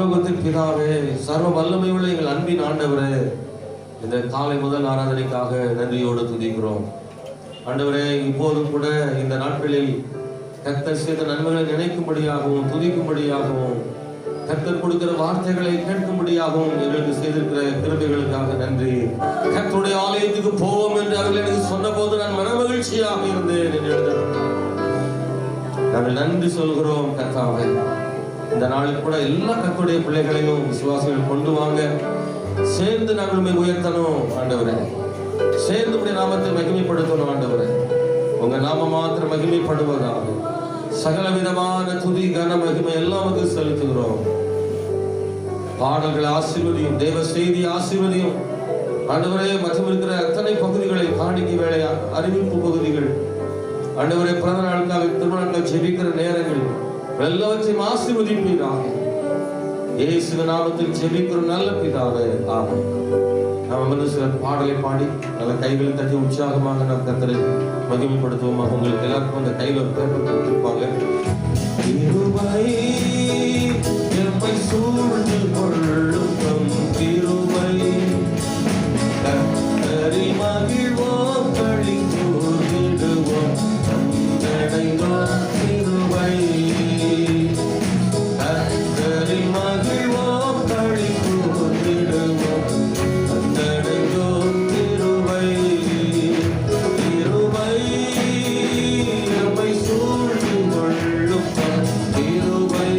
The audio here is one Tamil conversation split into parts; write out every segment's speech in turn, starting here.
பரலோகத்தின் பிதாவே, சர்வ வல்லமை உள்ள எங்கள் அன்பின் ஆண்டவரே, இந்த காலை முதல் ஆராதனைக்காக நன்றியோடு துதிக்கிறோம். ஆண்டவரே, இப்போதும் கூட இந்த நாட்களில் கர்த்தர் செய்த நன்மைகளை நினைக்கும்படியாகவும் துதிக்கும்படியாகவும் கர்த்தர் கொடுக்கிற வார்த்தைகளை கேட்கும்படியாகவும் எங்களுக்கு செய்திருக்கிற கிருபைகளுக்காக நன்றி. கர்த்தருடைய ஆலயத்துக்கு போவோம் என்று அவர்கள் எனக்கு சொன்ன போது நான் மனமகிழ்ச்சியாக இருந்தேன் என்று எழுதப்பட்டது. நாங்கள் நன்றி சொல்கிறோம் கர்த்தாவே. இந்த நாளில் கூட எல்லா கர்த்தருடைய பிள்ளைகளையும் விசுவாசிகள் கொண்டு வாங்க, சேர்ந்து நாங்கள் உயர்த்தணும் ஆண்டவரே, சேர்ந்து உடைய நாமத்தை மகிமைப்படுத்தணும் ஆண்டவரே. உங்க நாம மாத்திரம் மகிமைப்படுவதாக சகல விதமான துதி கன மகிமை எல்லாம் செலுத்துகிறோம். பாடல்களை ஆசீர்வதியும், தேவ செய்தி ஆசீர்வதியும் ஆண்டவரே. மற்றும் இருக்கிற அத்தனை பகுதிகளை காணிக்கை வேலை, அறிவிப்பு பகுதிகள் ஆண்டவரே, பிறந்த நாளுக்காக திருமணங்கள் ஜெபிக்கிற நேரங்கள் எல்லாவற்றையும் ஆசீர்வதிப்பீராக. இயேசு நாமத்தில் ஜெபிக்கிற நல்ல பிதாவே, ஆமென். நாம் வந்து சில பாடலை பாடி நல்ல கைகளை தட்டி உற்சாகமாக நாம் கர்த்தரை மகிமைப்படுத்துவோமா. உங்களுக்கு எல்லாருக்கும் அந்த கையில் ஒரு பேப்பர் கொடுத்திருப்பாங்க. கிருபை எம்மை சூழ்ந்து கொள்ளும் கிருபை, கர்த்தரில் மகிழ்வோம், களி கூர்ந்திடுவோம், அடைந்தோம் கிருபை. கர்த்தரில் மகிழ்வோம், களி கூர்ந்திடுவோம், அடைந்தோம் கிருபை. கிருபை எம்மை சூழ்ந்து கொள்ளும் கிருபை.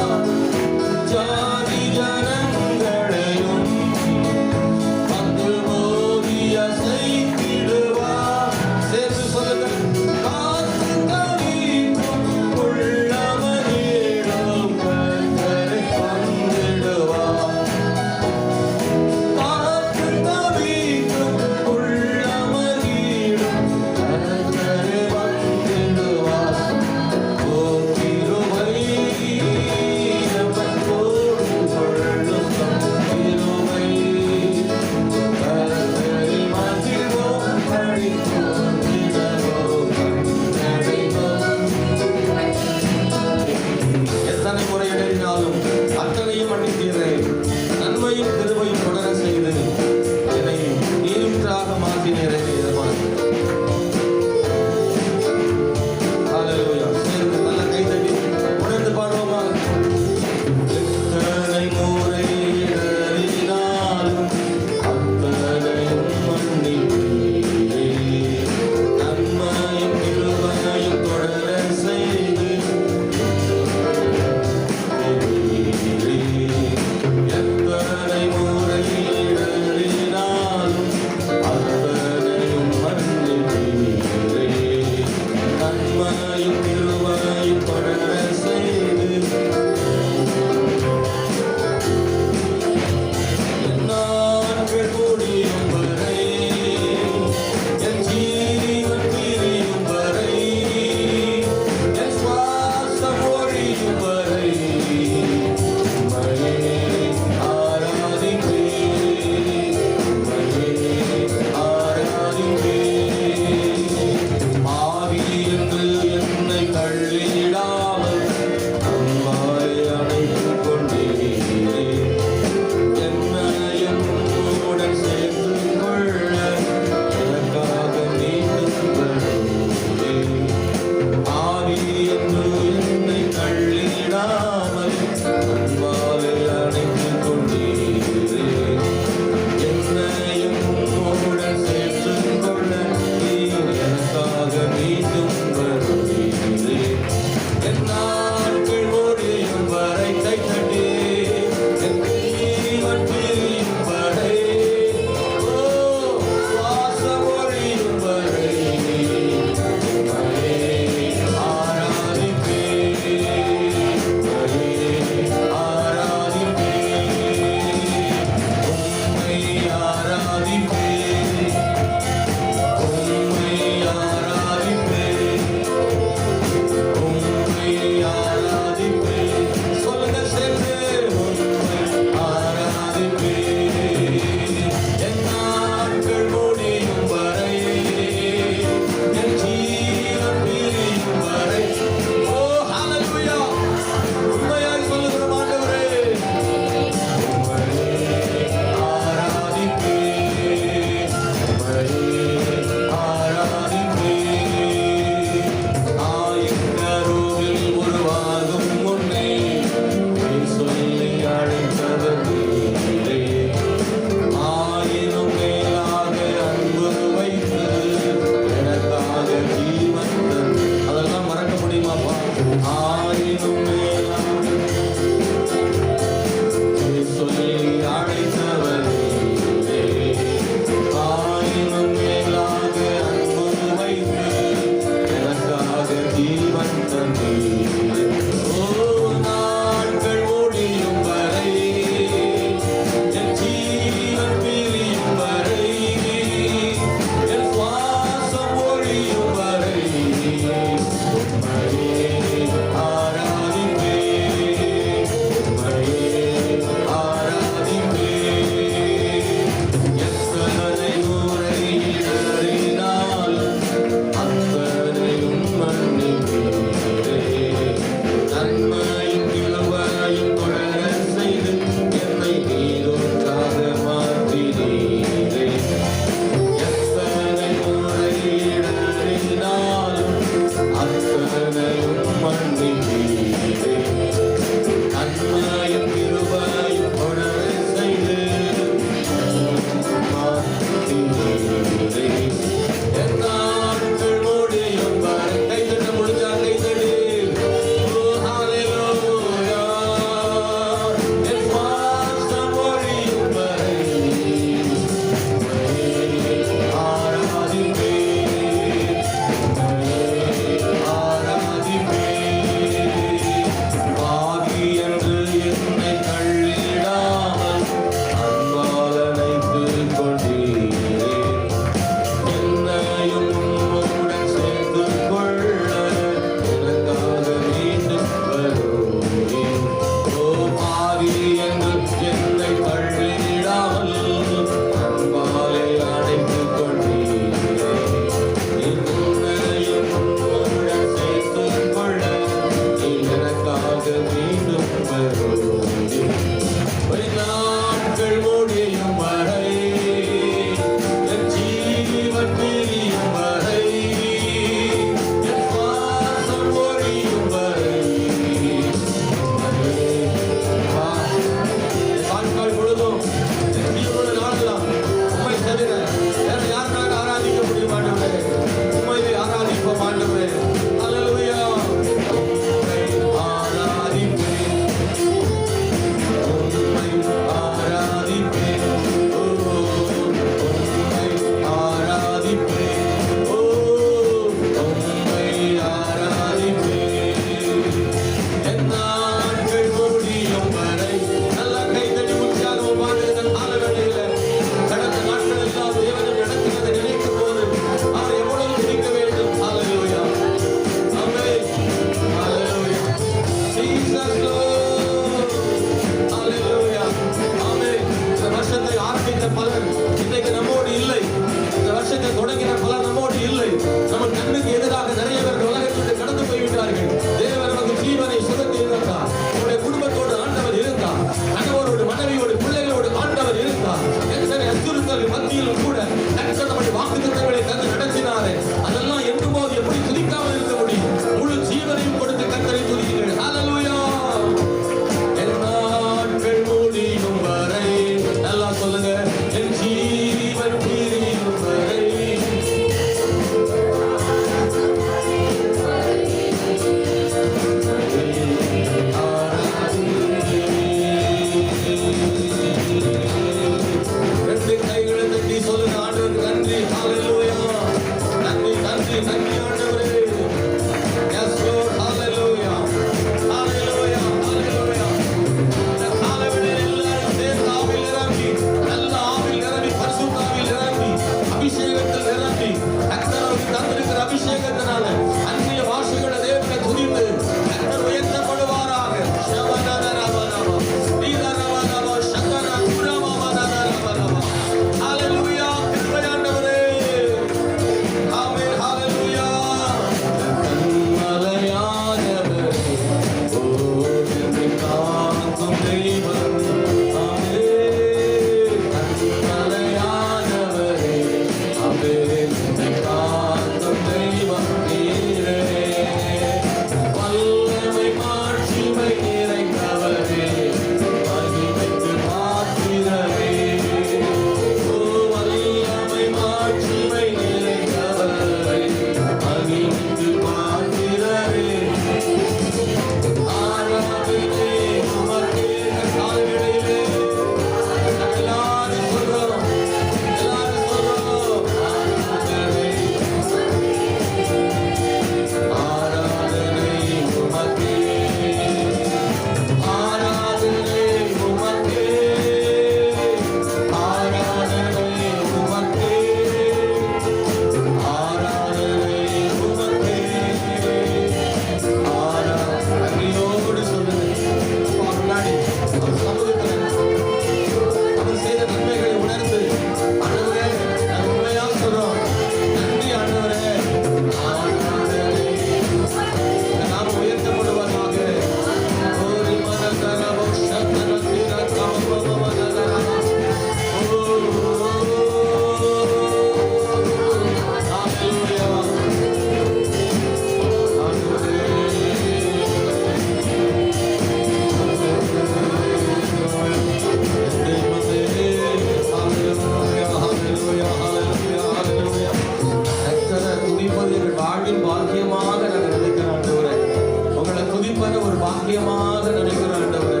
பாக்கியமாக நினைக்கிறோம் ஆண்டவரே.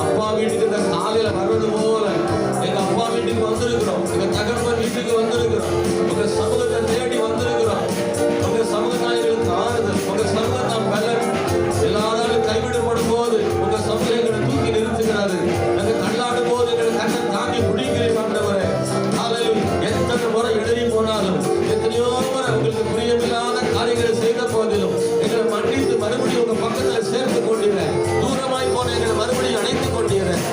அப்பா வீட்டுக்கு இந்த காலையில வர்றது போல எங்க அப்பா வீட்டுக்கு வந்திருக்கிறோம், எங்க தகப்பன் வீட்டுக்கு வந்திருக்கிறோம், உங்க சமூகத்தை தேடி வந்திருக்கிறோம். உங்க சமூகத்தான் எங்களுக்கு ஆறுதல், உங்க சமூகம் நாம் பலன். எல்லாராலும் கைவிடப்படும் போது உங்க சமூகம் எங்களை தூக்கி நிறுத்துகிறாரு. நாங்க தள்ளாடும் போது எங்களை கண்ணை தாங்கி பிடிக்கிறேன் ஆண்டவரே. காலையில் எத்தனை முறை எழுதி போனாலும், எத்தனையோ முறை உங்களுக்கு புரியமில்லாத காரியங்களை செய்த போதிலும் எங்களை மன்னித்து மறுபடியும் உங்க பக்கத்துல சேர்த்து கொண்டீரேன். தூரமாய் போன எங்களை மறுபடியும் அணைத்துக் கொண்டீரேன்.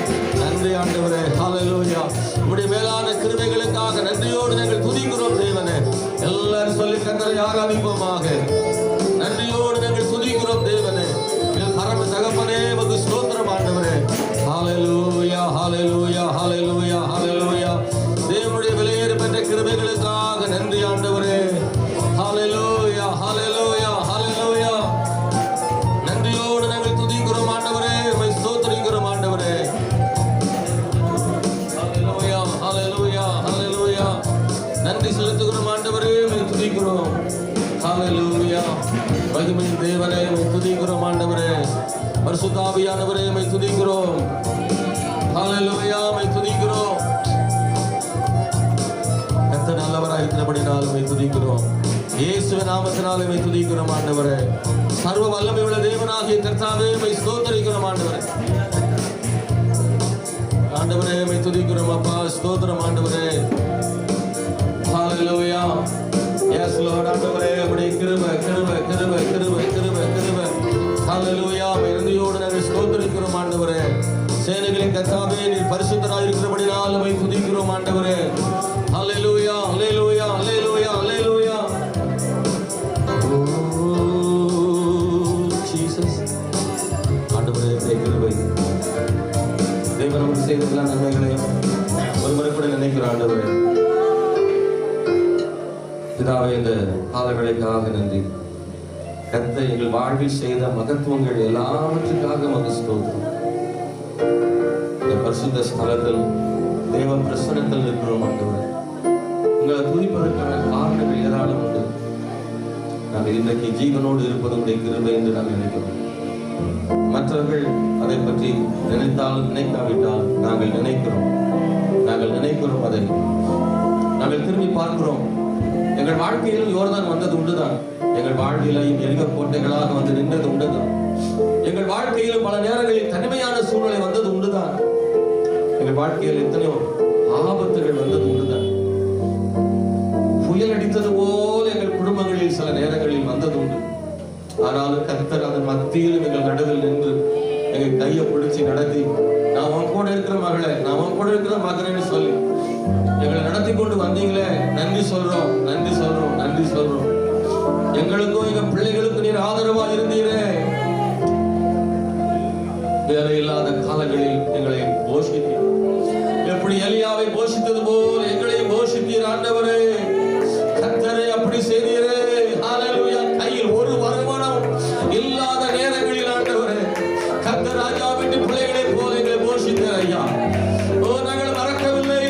நன்றி ஆண்டவரே. ஹல்லேலூயா. உம்முடைய மேலான கிருபைகளுக்காக நன்றியோடு நாங்கள் துதிக்கிறோம் தேவனே. எல்லாரும் சொல்லி கர்த்தரை ஆராதிப்போமாக. நன்றியோடு நாங்கள் துதிக்கிறோம் தேவனே. எங்கள் பரம தகப்பனே உமக்கு ஸ்தோத்திரம் ஆண்டவரே. ஹல்லேலூயா, ஹல்லேலூயா, ஹல்லேலூயா, ஹல்லேலூயா. தேவனுடைய விலையேறப்பெற்ற கிருபைகளுக்காக நன்றி ஆண்டவரே. ஹல்லேலூயா, ஹல்லேலூயா, ஹல்லேலூயா. நன்றியோடு நாங்கள் துதிக்கிறோம் ஆண்டவரே. உம்மை ஸ்தோத்திரிக்கிறோம் ஆண்டவரே. ஹல்லேலூயா, ஹல்லேலூயா, ஹல்லேலூயா. நன்றி செலுத்துகிறோம் ஆண்டவரே. உம்மை துதிக்கிறோம். ஹல்லேலூயா. மகிமையின் தேவனே உம்மை துதிக்கிறோம் ஆண்டவரே. பரிசுத்த ஆவியானவரே உம்மை துதிக்கிறோம். ஹல்லேலூயா. உம்மை துதிக்கிறோம். கர்த்தர் நல்லவராய் இருக்கிறபடியால் உம்மை துதிக்கிறோம். இயேசுவின் நாமத்தினால் உம்மை துதிக்கிறோம் ஆண்டவரே. சர்வ வல்லமை உள்ள தேவனாகிய கர்த்தாவே உம்மை ஸ்தோத்திரிக்கிறோம் ஆண்டவரே. ஆண்டவரே உம்மை துதிக்கிறோம் அப்பா. ஸ்தோத்திரம் ஆண்டவரே. ஹல்லேலூயா. Yes lord. ஆண்டவரே உம்முடைய கிருபை கிருபை கிருபை கிருபை கிருபை கிருபை. ஹல்லேலூயா. நன்றியோடு நாங்கள் ஸ்தோத்திரிக்கிறோம் ஆண்டவரே. சேனைகளின் கர்த்தாவே நீர் பரிசுத்தராய் இருக்கிறபடியால் உம்மை துதிக்கிறோம் ஆண்டவரே. ஹல்லேலூயா, ஹல்லேலூயா, ஹல்லேலூயா, ஹல்லேலூயா. ஓ ஜீசஸ். ஆண்டவரே கிருபை. தேவன் நமக்கு செய்த எல்லா நன்மைகளையும் ஒரு முறை கூட நினைக்கிற ஆண்டவரே. பிதாவே இந்த காலவேளைக்காக நன்றி. கர்த்தர் எங்கள் வாழ்வில் செய்த மகத்துவங்கள் எல்லாவற்றுக்காக உமக்கு ஸ்தோத்திரம். இந்த பரிசுத்த ஸ்தலத்தில் தேவ பிரசன்னத்தில் இருக்கிறோம் ஆண்டவரே. உங்களை துதிப்பதற்கான காரணங்கள் ஏராளம் உண்டு. நாங்கள் இன்றைக்கு ஜீவனோடு இருப்பது உடைய கிருபை என்று நாங்கள் நினைக்கிறோம். மற்றவர்கள் அதை பற்றி நினைத்தாலும் நினைக்காவிட்டால் நாங்கள் நினைக்கிறோம். அதை நாங்கள் திரும்பி பார்க்கிறோம். எங்கள் வாழ்க்கையிலும் யோர்தான் வந்தது உண்டுதான். எங்கள் வாழ்க்கையிலும் எரிக கோட்டைகளாக வந்து நின்றது உண்டுதான். எங்கள் வாழ்க்கையிலும் பல நேரங்களில் தனிமையான சூழ்நிலை வந்தது உண்டுதான். எங்கள் வாழ்க்கையில் எத்தனையோ ஆபத்துகள் வந்தது உண்டுதான். புயல் அடித்தது போல் எங்கள் குடும்பங்களில் சில நேரங்களில் வந்தது உண்டு. ஆனாலும் கர்த்தர் அதன் மத்தியிலும் எங்கள் நடுவில் நின்று எங்கள் கையை பிடிச்சி நடத்தி, நான் உன் கூட இருக்கிற மகளே, நான் உன் கூட இருக்கிற மகனேன்னு சொல்லி எங்களை நடத்தி கொண்டு வந்தீங்களே. நன்றி சொல்றோம், நன்றி சொல்றோம், நன்றி சொல்றோம். எங்களுக்கும் எங்க பிள்ளைகளுக்கும் நீர் ஆதரவா இருந்தீரே. வேலை இல்லாத காலங்களில் எங்களை போஷித்தீர். எப்படி எலியாவை போஷித்தது போல் எங்களை போஷித்தீர் ஆண்டவரே. கர்த்தரே அப்படி செய்தீரே. ஹல்லேலூயா. கையில் ஒரு வருமானம் இல்லாத நேரங்களில் ஆண்டவரே கர்த்தர் ராஜா வீட்டு பிள்ளைகளை போல எங்களை போஷித்தீர் ஐயா. ஓ நாங்கள் மறக்கவில்லை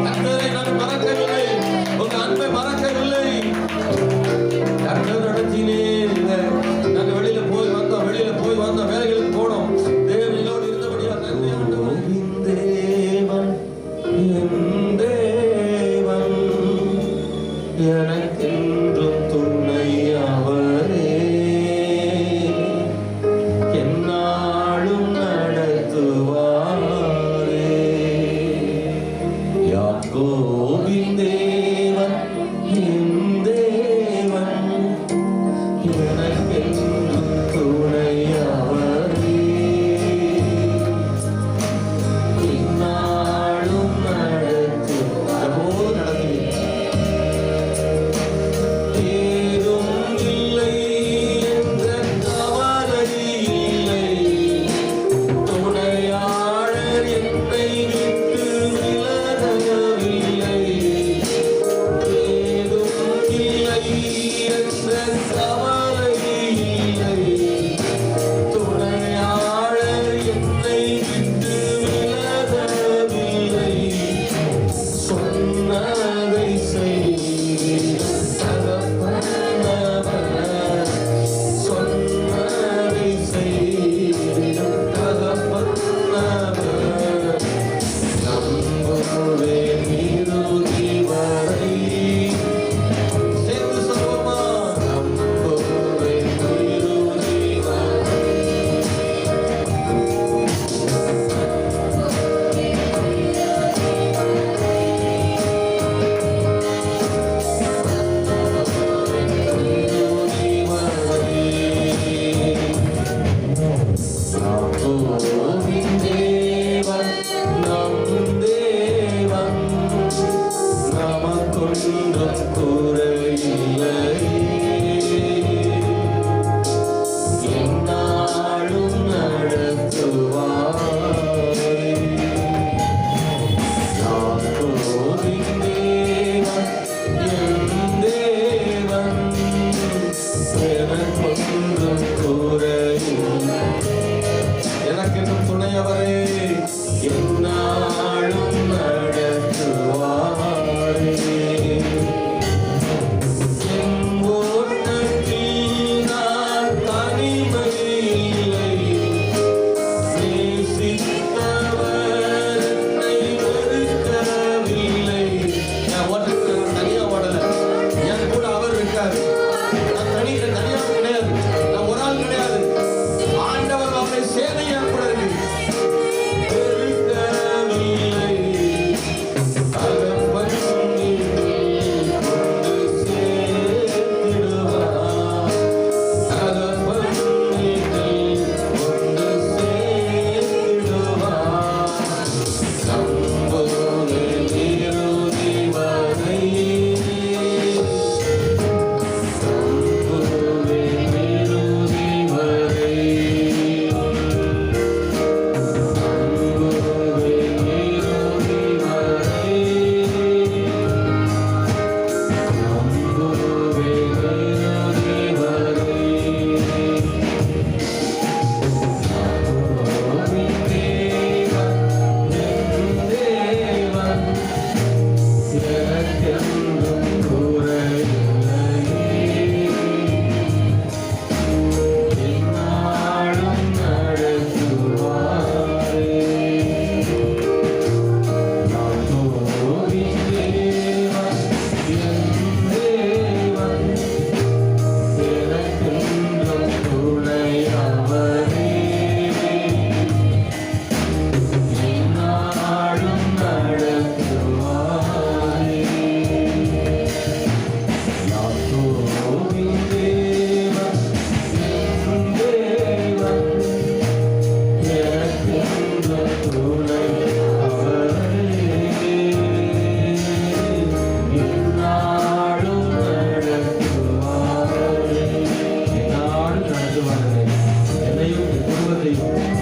கர்த்தரை, நாங்கள் மறக்கவில்லை உங்க அன்பை மறக்கவில்லை. கர்த்தர் நடத்தினீர். நாங்கள் வெளியில போய் வந்தோம் வேலைகளுக்கு போனோம். தேவனோடு இருந்தபடியா நன்றி ஆண்டவரே. தேவன் என் தேவன் எனக்கென்றும் துணை அவரே.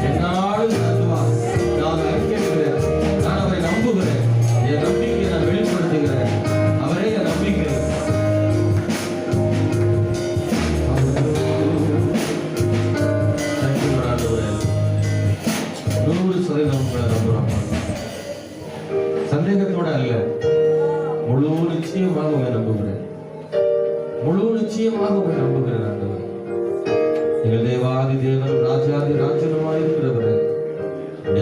என்னாலும் நடத்துவார். நான் அறிக்கைகிறேன், நான் அவரை நம்புகிறேன், என் நம்பிக்கையை நான் வெளிப்படுத்துகிறேன். அவரே என் நம்பிக்கை. சந்தேகத்தோட அல்ல, முழு நிச்சயமாக உங்களை நம்புகிறேன், முழு நிச்சயமாக உங்களை நம்புகிறேன். ஆண்டவர், எங்கள் தேவாதி தேவன், ராஜாதி ராஜனுமாய் இருக்கிறவரே,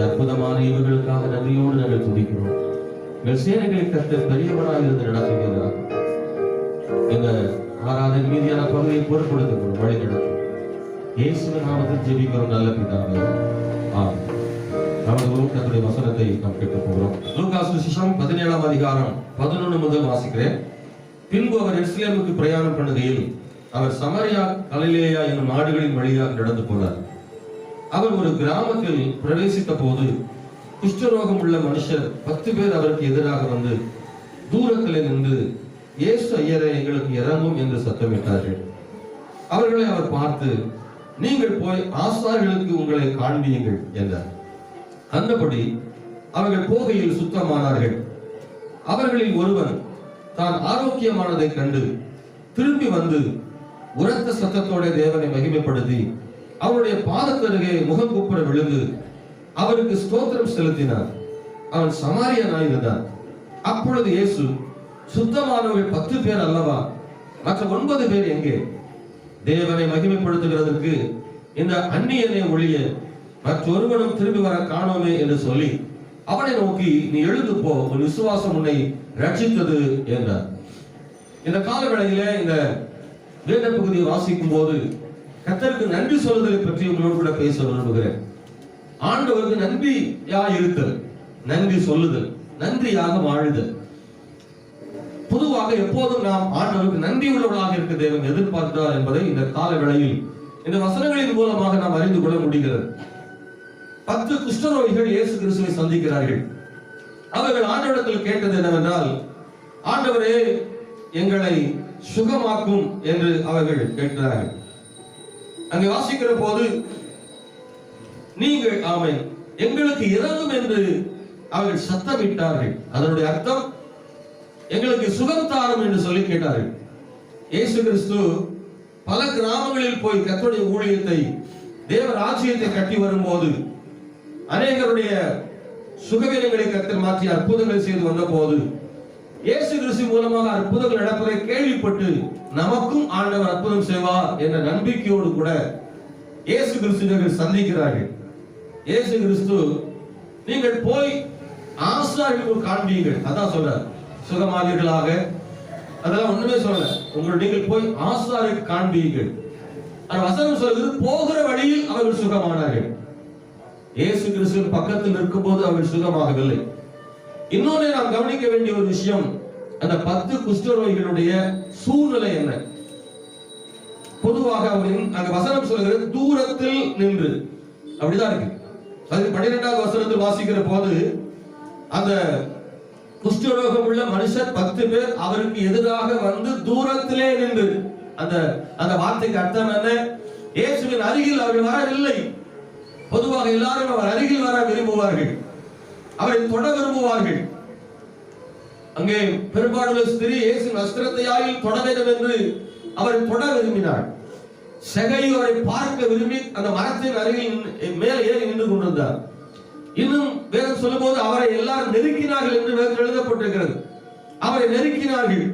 அற்புதமான இவர்களுக்காக நன்றியோடு நாங்கள் துதிக்கிறோம். எங்கள் சேனைகளை கர்த்தர் பெரியவராக இருந்து நடத்துகிறார். எங்க ஆராதனை மீதியான பகுதியை பொருட்படுத்துகிறோம், வழி நடத்தும். இயேசுவின் நாமத்தில் ஜெபிக்கிறோம் நல்ல பிதாவே, ஆமென். நமது கர்த்தருடைய வசனத்தை நாம் கேட்க போகிறோம். லூக்கா சுவிசேஷம் 17ஆம் அதிகாரம் 11 முதல் வாசிக்கிறேன். பின்பு அவர் எருசலேமுக்கு பிரயாணம் பண்ணுகையில் அவர் சமரியா, கலிலேயா என்னும் நாடுகளின் வழியாக நடந்து போனார். அவர் ஒரு கிராமத்தில் பிரவேசித்த போது குஷ்டரோகம் உள்ள மனுஷர் 10 பேர் அவருக்கு எதிராக வந்து தூரத்தில் நின்று, இயேசு ஐயரே, எங்களுக்கு இறங்கும் என்று சத்தமிட்டார்கள். அவர்களை அவர் பார்த்து, நீங்கள் போய் ஆசாரியர்களுக்கு உங்களை காண்பியுங்கள் என்றார். அந்தபடி அவர்கள் போகையில் சுத்தமானார்கள். அவர்களில் ஒருவன் தான் ஆரோக்கியமானதை கண்டு திரும்பி வந்து உரத்த சத்தத்தோட தேவனை மகிமைப்படுத்தி அவருடைய பாதத்தருகே முகங்குப்புற விழுந்து அவருக்கு ஸ்தோத்திரம் செலுத்தினார். அவன் சமாரியனாயிருந்தான். அப்பொழுது இயேசு, சுத்தமானவர்கள் 10 பேர் அல்லவா, மற்ற 9 பேர் எங்கே? தேவனை மகிமைப்படுத்துகிறதற்கு இந்த அந்நியனை ஒழிய மற்றொருவனும் திரும்பி வர காணோமே என்று சொல்லி அவனை நோக்கி, நீ எழுந்து போ, உன் விசுவாசம் உன்னை ரட்சித்தது என்றார். இந்த காலவேளையில இந்த வேத பகுதியை வாசிக்கும் போது கர்த்தருக்கு நன்றி சொல்லுதலை பற்றி உங்களோடு கூட பேச விரும்புகிறேன். ஆண்டவருக்கு நன்றியா இருத்தல், நன்றி சொல்லுதல், நன்றியாக வாழுதல். பொதுவாக எப்போதும் நாம் ஆண்டவருக்கு நன்றி உள்ளவர்களாக இருக்க தேவன் எதிர்பார்க்கிறார் என்பதை இந்த கால வேளையில் இந்த வசனங்களின் மூலமாக நாம் அறிந்து கொள்ள முடிகிறது. 10 குஷ்டரோகிகள் இயேசு கிறிஸ்துவை சந்திக்கிறார்கள். அவர்கள் ஆண்டவரிடத்தில் கேட்டது என்னவென்றால், ஆண்டவரே, எங்களை சுகமாக்கும் என்று அவர்கள் கேட்கிறார்கள். அங்கே வாசிக்கிற போது, நீங்கள் ஆமென் எங்களுக்கு இறங்கும் என்று அவர்கள் சத்தமிட்டார்கள். அதனுடைய அர்த்தம், எங்களுக்கு சுகம் தாரும் என்று சொல்லி கேட்டார்கள். இயேசு கிறிஸ்து பல கிராமங்களில் போய் கர்த்தருடைய ஊழியத்தை, தேவ ராஜ்யத்தை கட்டி வரும்போது அநேகருடைய சுகவீனங்களை கர்த்தர் மாற்றி அற்புதங்களை செய்து வந்த போது இயேசு கிறிஸ்து மூலமாக அற்புதங்கள் நடப்பதை கேள்விப்பட்டு நமக்கும் ஆண்டவர் அற்புதம் செய்வார் என்ற நம்பிக்கையோடு கூட இயேசு கிறிஸ்துவை சந்திக்கிறார்கள். இயேசு கிறிஸ்து, நீங்கள் போய் ஆசாரியர்களுக்கு காண்பீர்கள், அதான் சொல்றார். சுகமானீர்களாக அதெல்லாம் ஒண்ணுமே சொல்லல. நீங்கள் போய் ஆசாரியருக்கு காண்பீர்கள். அந்த வசனம் சொல்கிறது, போகிற வழியில் அவர்கள் சுகமானார்கள். இயேசு கிறிஸ்துவின் பக்கத்தில் இருக்கும்போது அவர்கள் சுகமாகவில்லை. இன்னொன்று நாம் கவனிக்க வேண்டிய ஒரு விஷயம், அந்த 10 குஷ்டரோகிகளுடைய சூழ்நிலை என்ன? பொதுவாக அந்த வசனம் சொல்கிறது, தூரத்தில் நின்று, அப்படிதான் இருக்கு. அது 12வது வசனத்தில் வாசிக்கிற போது, அந்த குஷ்டரோகம் உள்ள மனுஷர் 10 பேர் அவருக்கு எதிராக வந்து தூரத்திலே நின்று. அந்த வார்த்தைக்கு அர்த்தம் என்ன? இயேசுவின் அருகில் அவர்கள் வரவில்லை. பொதுவாக எல்லாரும் அவர் அருகில் வர விரும்புவார்கள், அவரை தொட விரும்புவார்கள். அங்கே பெரும்பாலுள்ள ஸ்திரீ இயேசு வஸ்திரத்தையாயில் தொட வேண்டும் என்று அவரை தொட விரும்பினார். செகையு அவரை பார்க்க விரும்பி அந்த மரத்தின் அருகில் மேலே ஏறி நின்று கொண்டிருந்தார். இன்னும் வேதம் சொல்லும் போது அவரை எல்லாரும் நெருக்கினார்கள் என்று வேதத்தில் எழுதப்பட்டிருக்கிறது. அவரை நெருக்கினார்கள்,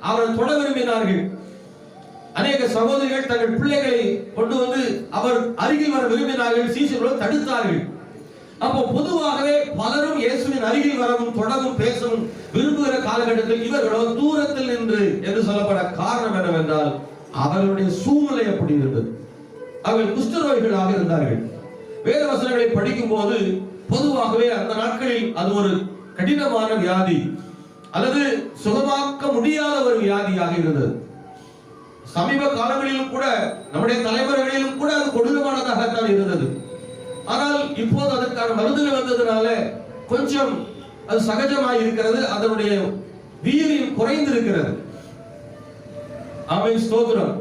அவரை தொட விரும்பினார்கள். அநேக சகோதரிகள் தங்கள் பிள்ளைகளை கொண்டு வந்து அவர் அருகில் வர விரும்பினார்கள், சீஷர்கள் தடுத்தார்கள். அப்போ பொதுவாகவே பலரும் இயேசுவின் அருகில் வரவும் தொடவும் பேசவும் விரும்புகிற காலகட்டத்தில் இவர்களோ தூரத்தில் நின்று என்று சொல்லப்பட காரணம் என்னவென்றால், அவர்களுடைய சூழ்நிலை அப்படி இருந்தது. அவர்கள் குஷ்டரோகிகளாக இருந்தார்கள். வேத வசனங்களை படிக்கும் போது பொதுவாகவே அந்த நாட்களில் அது ஒரு கடினமான வியாதி அல்லது சுகமாக்க முடியாத ஒரு வியாதியாக இருந்தது. சமீப காலங்களிலும் கூட நம்முடைய தலைமுறைகளிலும் கூட அது கொடூரமானதாகத்தான் இருந்தது. ஆனால் இப்போது அதற்கான மருந்துகள் வந்ததுனால கொஞ்சம் அது சகஜமாய் இருக்கிறது, அதனுடைய வீரியம் குறைந்திருக்கிறது. ஆமென், ஸ்தோத்திரம்.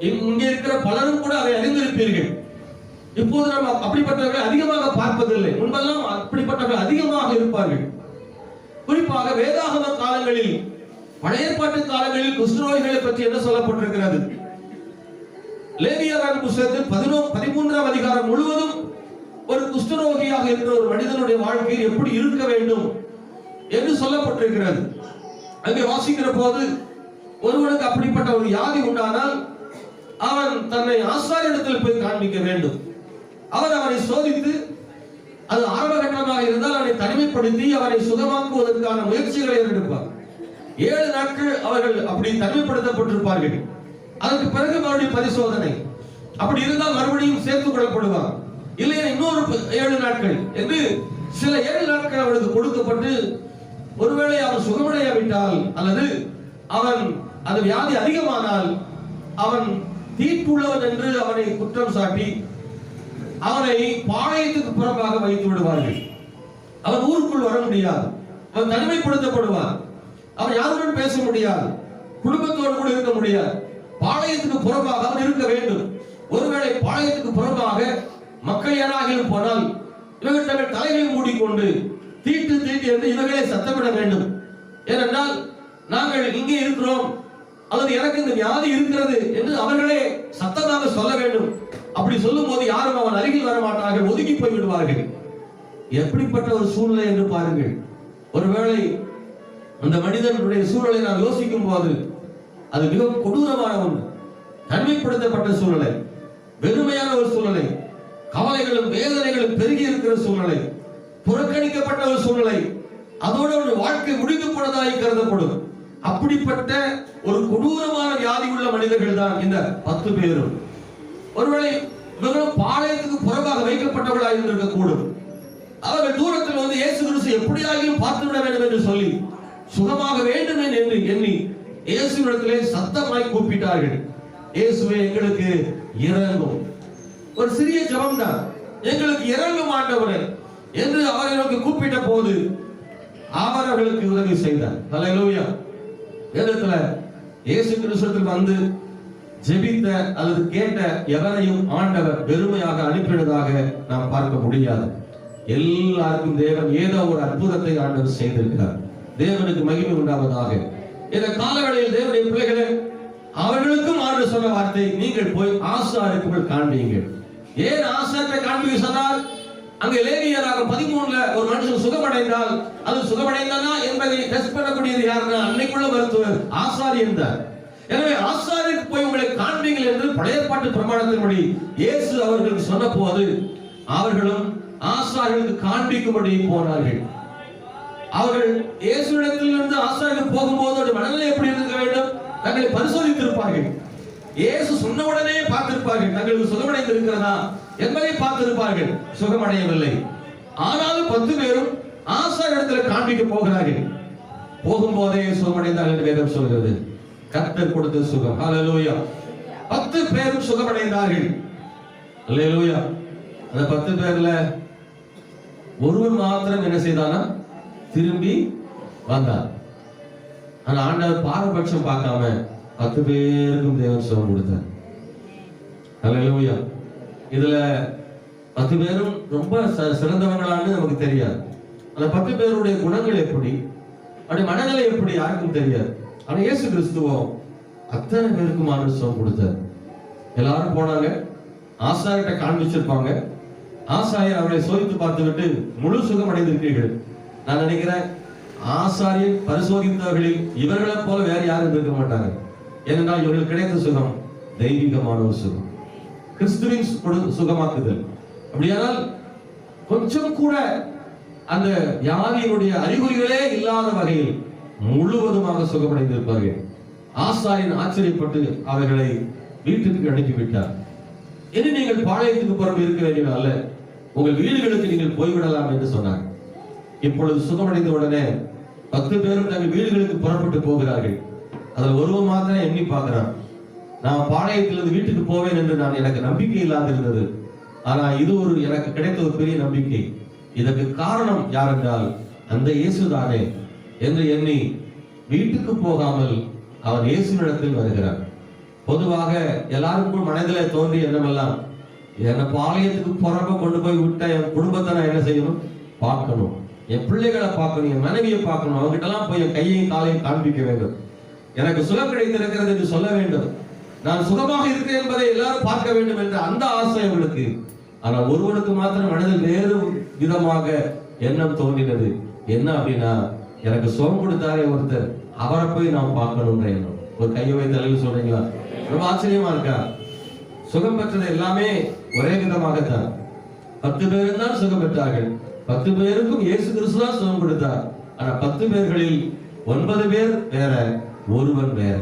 இங்கே இருக்கிற பலரும் கூட அதை அறிந்திருப்பீர்கள். இப்போது நாம் அப்படிப்பட்டவர்கள் அதிகமாக பார்ப்பதில்லை. முன்பெல்லாம் அப்படிப்பட்டவர்கள் அதிகமாக இருப்பார்கள். குறிப்பாக வேதாகம காலங்களில், பழைய ஏற்பாட்டு காலங்களில் குஷ்டரோகிகளை பற்றி என்ன சொல்லப்பட்டிருக்கிறது? லேவியராகம புத்தகத்தில் 13ஆம் அதிகாரம் முழுவதும் ஒரு குஷ்டரோகியாக இருக்கிற ஒரு மனிதனுடைய வாழ்க்கையில் எப்படி இருக்க வேண்டும் என்று சொல்லப்பட்டிருக்கிறது. அங்கே வாசிக்கிற போது, ஒருவனுக்கு அப்படிப்பட்ட ஒரு வியாதி உண்டானால் அவன் தன்னை ஆசாரியனிடத்தில் போய் காண்பிக்க வேண்டும். அவர் அவனை சோதித்து, அது ஆரம்ப கட்டமாக இருந்தால் அவனை தனிமைப்படுத்தி அவனை சுகமாக்குவதற்கான முயற்சிகளை எடுப்பார். 7 நாட்கள் அவர்கள் அப்படி தனிமைப்படுத்தப்பட்டிருப்பார்கள். அதற்கு பிறகு மறுபடியும் பரிசோதனை. அப்படி இருந்தால் மறுபடியும் சேர்த்துக் கொள்ளப்படுவார். இல்லையா இன்னொரு 7 நாட்கள் என்று சில 7 நாட்கள் அவனுக்கு கொடுக்கப்பட்டு, ஒருவேளை அவன் சுகமடையாவிட்டால் அல்லது அவன் அந்த வியாதி அதிகமானால் அவன் தீட்டுள்ளவன் என்று அவனை குற்றம் சாட்டி அவனை பாளையத்துக்கு புறம்பாக வைத்து விடுவார்கள். அவன் ஊருக்குள் வர முடியாது. அவன் தனிமைப்படுத்தப்படுவான். அவன் யாருடன் பேச முடியாது. குடும்பத்தோடு கூட இருக்க முடியாது. பாளையத்துக்கு புறம்பாக அவன் இருக்க வேண்டும். ஒருவேளை பாளையத்துக்கு புறம்பாக மக்கள் யாராகிலும் போனால் இவர்கள் தங்கள் தலைகளை மூடிக்கொண்டு தீட்டு தீட்டு என்று இவர்களே சத்தமிட வேண்டும். ஏனென்றால் நாங்கள் இங்கே இருக்கிறோம் அல்லது எனக்கு இந்த வியாதி இருக்கிறது என்று அவர்களே சத்தமாக சொல்ல வேண்டும். அப்படி சொல்லும் போது யாரும் அவன் அருகில் வர மாட்டார்கள், ஒதுக்கி போய் விடுவார்கள். எப்படிப்பட்ட ஒரு சூழ்நிலை என்று பாருங்கள். ஒருவேளை அந்த மனிதனுடைய சூழலை நாம் யோசிக்கும் போது அது மிகவும் கொடூரமான ஒன்று. தனிமைப்படுத்தப்பட்ட சூழ்நிலை, வெறுமையான ஒரு சூழ்நிலை, கவலைகளும் வேதனைகளும் பெருகி இருக்கிற சூழ்நிலை, புறக்கணிக்கப்பட்ட ஒரு சூழ்நிலை, அதோடு ஒரு வாழ்க்கை முடிந்து போனதாய் கருதப்படும். அப்படிப்பட்ட ஒரு கொடூரமான வியாதி உள்ள மனிதர்கள் தான் இந்த 10 பேரும். ஒருவேளை இவர்களும் பாளையத்துக்கு புறம்பாக வைக்கப்பட்டவர்களாக இருந்திருக்க கூடும். அவர்கள் தூரத்தில் வந்து இயேசு கிறிஸ்து எப்படியாகிலும் பார்த்து விட வேண்டும் என்று சொல்லி சுகமாக வேண்டும் என்று எண்ணி இயேசுவிடத்திலே சத்தமாய் கூப்பிட்டார்கள். இயேசுவே எங்களுக்கு இறங்கும். ஒரு சிறிய ஜெபம் தான், எங்களுக்கு இறங்கும் ஆண்டவரே என்று அவர்களுக்கு கூப்பிட்ட போது அவர் அவர்களுக்கு உதவி செய்தார். ஹல்லேலூயா. வேதத்துல இயேசு கிறிஸ்துவிற்கு வந்து ஜெபித்த அல்லது கேட்ட எவரையும் ஆண்டவர் வெறுமையாக அனுப்பினதாக நாம் பார்க்க முடியாது. எல்லாருக்கும் தேவன் ஏதோ ஒரு அற்புதத்தை ஆண்டவர் செய்திருக்கிறார். தேவனுக்கு மகிமை உண்டாவதாக. இந்த காலங்களில் தேவனுடைய பிள்ளைகளே, அவர்களுக்கும் ஆண்டவர் சொன்ன வார்த்தை, நீங்கள் போய் ஆசாரியருக்கு காண்பீங்கள். ஏன் ஆசாரியரை காண்பிக்க சொன்னால், அங்கே லேவியராகமம் 13ல ஒரு மனுஷன் சுகமடைந்தால் அது சுகமடைந்தானா என்பதை டெஸ்ட் பண்ணக்கூடியது யாருன்னா அன்னைக்குள்ள மருத்துவர் ஆசாரியன் தான். எனவே ஆசாரியருக்கு போய் உங்களை காண்பீங்கள் என்று பழைய ஏற்பாட்டு பிரமாணத்தின்படி இயேசு அவர்களுக்கு சொன்ன போது அவர்களும் ஆசாரியருக்கு காண்பிக்கும்படி போனார்கள். அவர்கள் இயேசுவிடத்திலிருந்து ஆசாரியருக்கு போகும்போது ஒரு மனநிலை எப்படி இருக்க வேண்டும்? தங்களை பரிசோதித்திருப்பார்கள். இயேசு சொன்னவுடனே பார்த்திருப்பார்கள் தங்களுக்கு சுகமடைந்து இருக்கிறதா என்பதை பார்த்திருப்பார்கள். சுகமடையவில்லை. ஆனாலும் 10 பேரும் ஆசாரியரிடத்தில் காண்பிக்க போகிறார்கள். போகும்போதே சுகமடைந்தார்கள் என்று வேதம் சொல்கிறது. கர்த்தர் கொடுத்த சுகம். ஹல்லேலூயா. 10 பேரும் சுகமடைந்தார்கள். ஹல்லேலூயா. அந்த 10 பேர்ல ஒருவன் மாத்திரம் என்ன செய்தானா? திரும்பி வந்தார். ஆனா ஆண்டவர் பாரபட்சம் பார்க்காம 10 பேருக்கும் தேவன் சுகம் கொடுத்தார். ஹல்லேலூயா. இதுல 10 பேரும் ரொம்ப சிறந்தவங்களான்னு நமக்கு தெரியாது. அந்த 10 பேருடைய குணங்கள் எப்படி, அவருடைய மனநிலை எப்படி யாருக்கும் தெரியாது. ஆனா இயேசு கிறிஸ்துவோ அத்தனை பேருக்கும் ஆண்டவர் சுகம் கொடுத்தார். எல்லாரும் போனாங்க, ஆசாரியர்கிட்ட காண்பிச்சிருப்பாங்க. ஆசாரியர் அவரை சோதித்து பார்த்து விட்டு முழு சுகம் அடைந்திருக்கிறீர்கள். நான் நினைக்கிறேன் ஆசாரியர் பரிசோதித்தவர்களில் இவர்களை போல வேற யாரும் இருக்க மாட்டாங்க. ஏனென்றால் இவர்களுக்கு கிடைத்த சுகம் தெய்வீகமான ஒரு சுகம், கிறிஸ்துவின் சுகமாக்குதல். அப்படியானால் கொஞ்சம் கூட அந்த வியாதியினுடைய அறிகுறிகளே இல்லாத வகையில் முழுவதுமாக சுகமடைந்திருப்பார்கள். ஆசாரியன் ஆச்சரியப்பட்டு அவர்களை வீட்டுக்கு அனுப்பிவிட்டார். இனி நீங்கள் பாளையத்துக்கு புறம் இருக்க வேண்டிய அல்ல, உங்கள் வீடுகளுக்கு நீங்கள் போய்விடலாம் என்று சொன்னார். இப்பொழுது சுகமடைந்த உடனே 10 பேரும் தங்கள் வீடுகளுக்கு புறப்பட்டு போகிறார்கள். அதில் ஒருவன் மாத்திரம் எண்ணி பார்க்கிறான், நான் பாளையத்திலிருந்து வீட்டுக்கு போவேன் என்று எனக்கு நம்பிக்கை இல்லாது இருந்தது. ஆனா இது எனக்கு கிடைத்த ஒரு பெரிய நம்பிக்கை. இதற்கு காரணம் யார் என்றால் அந்த இயேசுதானே என்று எண்ணி வீட்டுக்கு போகாமல் அவன் இயேசுவிடத்தில் வருகிறான். பொதுவாக எல்லாருக்கும் மனதிலே தோன்றிய எண்ணமெல்லாம், என்ன பாளையத்துக்கு போறப்ப கொண்டு போய் விட்ட என் குடும்பத்தை நான் என்ன செய்யணும்? பார்க்கணும். என் பிள்ளைகளை பார்க்கணும், என் மனைவியை பார்க்கணும். அவங்ககிட்ட எல்லாம் போய் என் கையையும் காலையும் காண்பிக்க வேண்டும். எனக்கு சுகம் கிடைத்திருக்கிறது என்று சொல்ல வேண்டும். நான் சுகமாக இருக்கிறேன் என்பதை எல்லாரும் பார்க்க வேண்டும் என்ற அந்த ஆசை அவர்களுக்கு. ஆனால் ஒருவனுக்கு மாத்திரம் மனதில் வேறு விதமாக எண்ணம் தோன்றினது. என்ன அப்படின்னா, எனக்கு சுகம் கொடுத்தாரே ஒருத்தர், அவரை போய் நாம் பார்க்கணும்ன்ற எண்ணம். ஒரு கையை வைத்து தலையில் சொல்றீங்களா? ரொம்ப ஆச்சரியமா இருக்கா? சுகம் பெற்றது எல்லாமே ஒரே விதமாகத்தான். 10 பேரும் தான் சுகம் பெற்றார்கள். 10 பேருக்கும் இயேசு கிறிஸ்து தான் சுகம் கொடுத்தார். ஆனா 10 பேர்களில் 9 பேர் வேற, ஒருவன் வேற.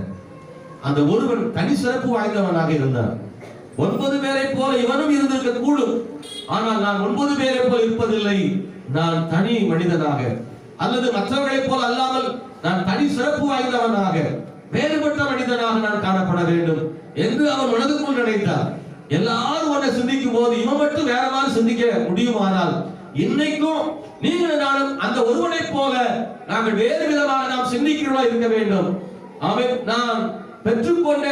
அந்த ஒருவன் தனி சிறப்பு வாய்ந்தவனாக இருந்தான். 9 பேரை போல இவனும் இருந்திருக்க கூடும். ஆனால் நான் 9 பேரை போல இருப்பதில்லை. நான் தனி மனிதனாக, அல்லது மற்றவர்களைப் போல அல்லாமல் நான் தனி சிறப்பு வாய்ந்தவனாக, வேறுபட்ட மனிதனாக நான் காணப்பட வேண்டும் என்று அவன் மனதுக்குள் நினைத்தார். எல்லாரும் ஒன்றை சிந்திக்கும் போது இவன் மட்டும் வேற மாதிரி சிந்திக்க முடியுமானால், இன்னைக்கும் நீங்கள் நானும் அந்த ஒருவனை போல நாங்கள் வேறு விதமாக நாம் சிந்திக்கிறவா இருக்க வேண்டும். அவன் நான் பெற்றுக்கொண்ட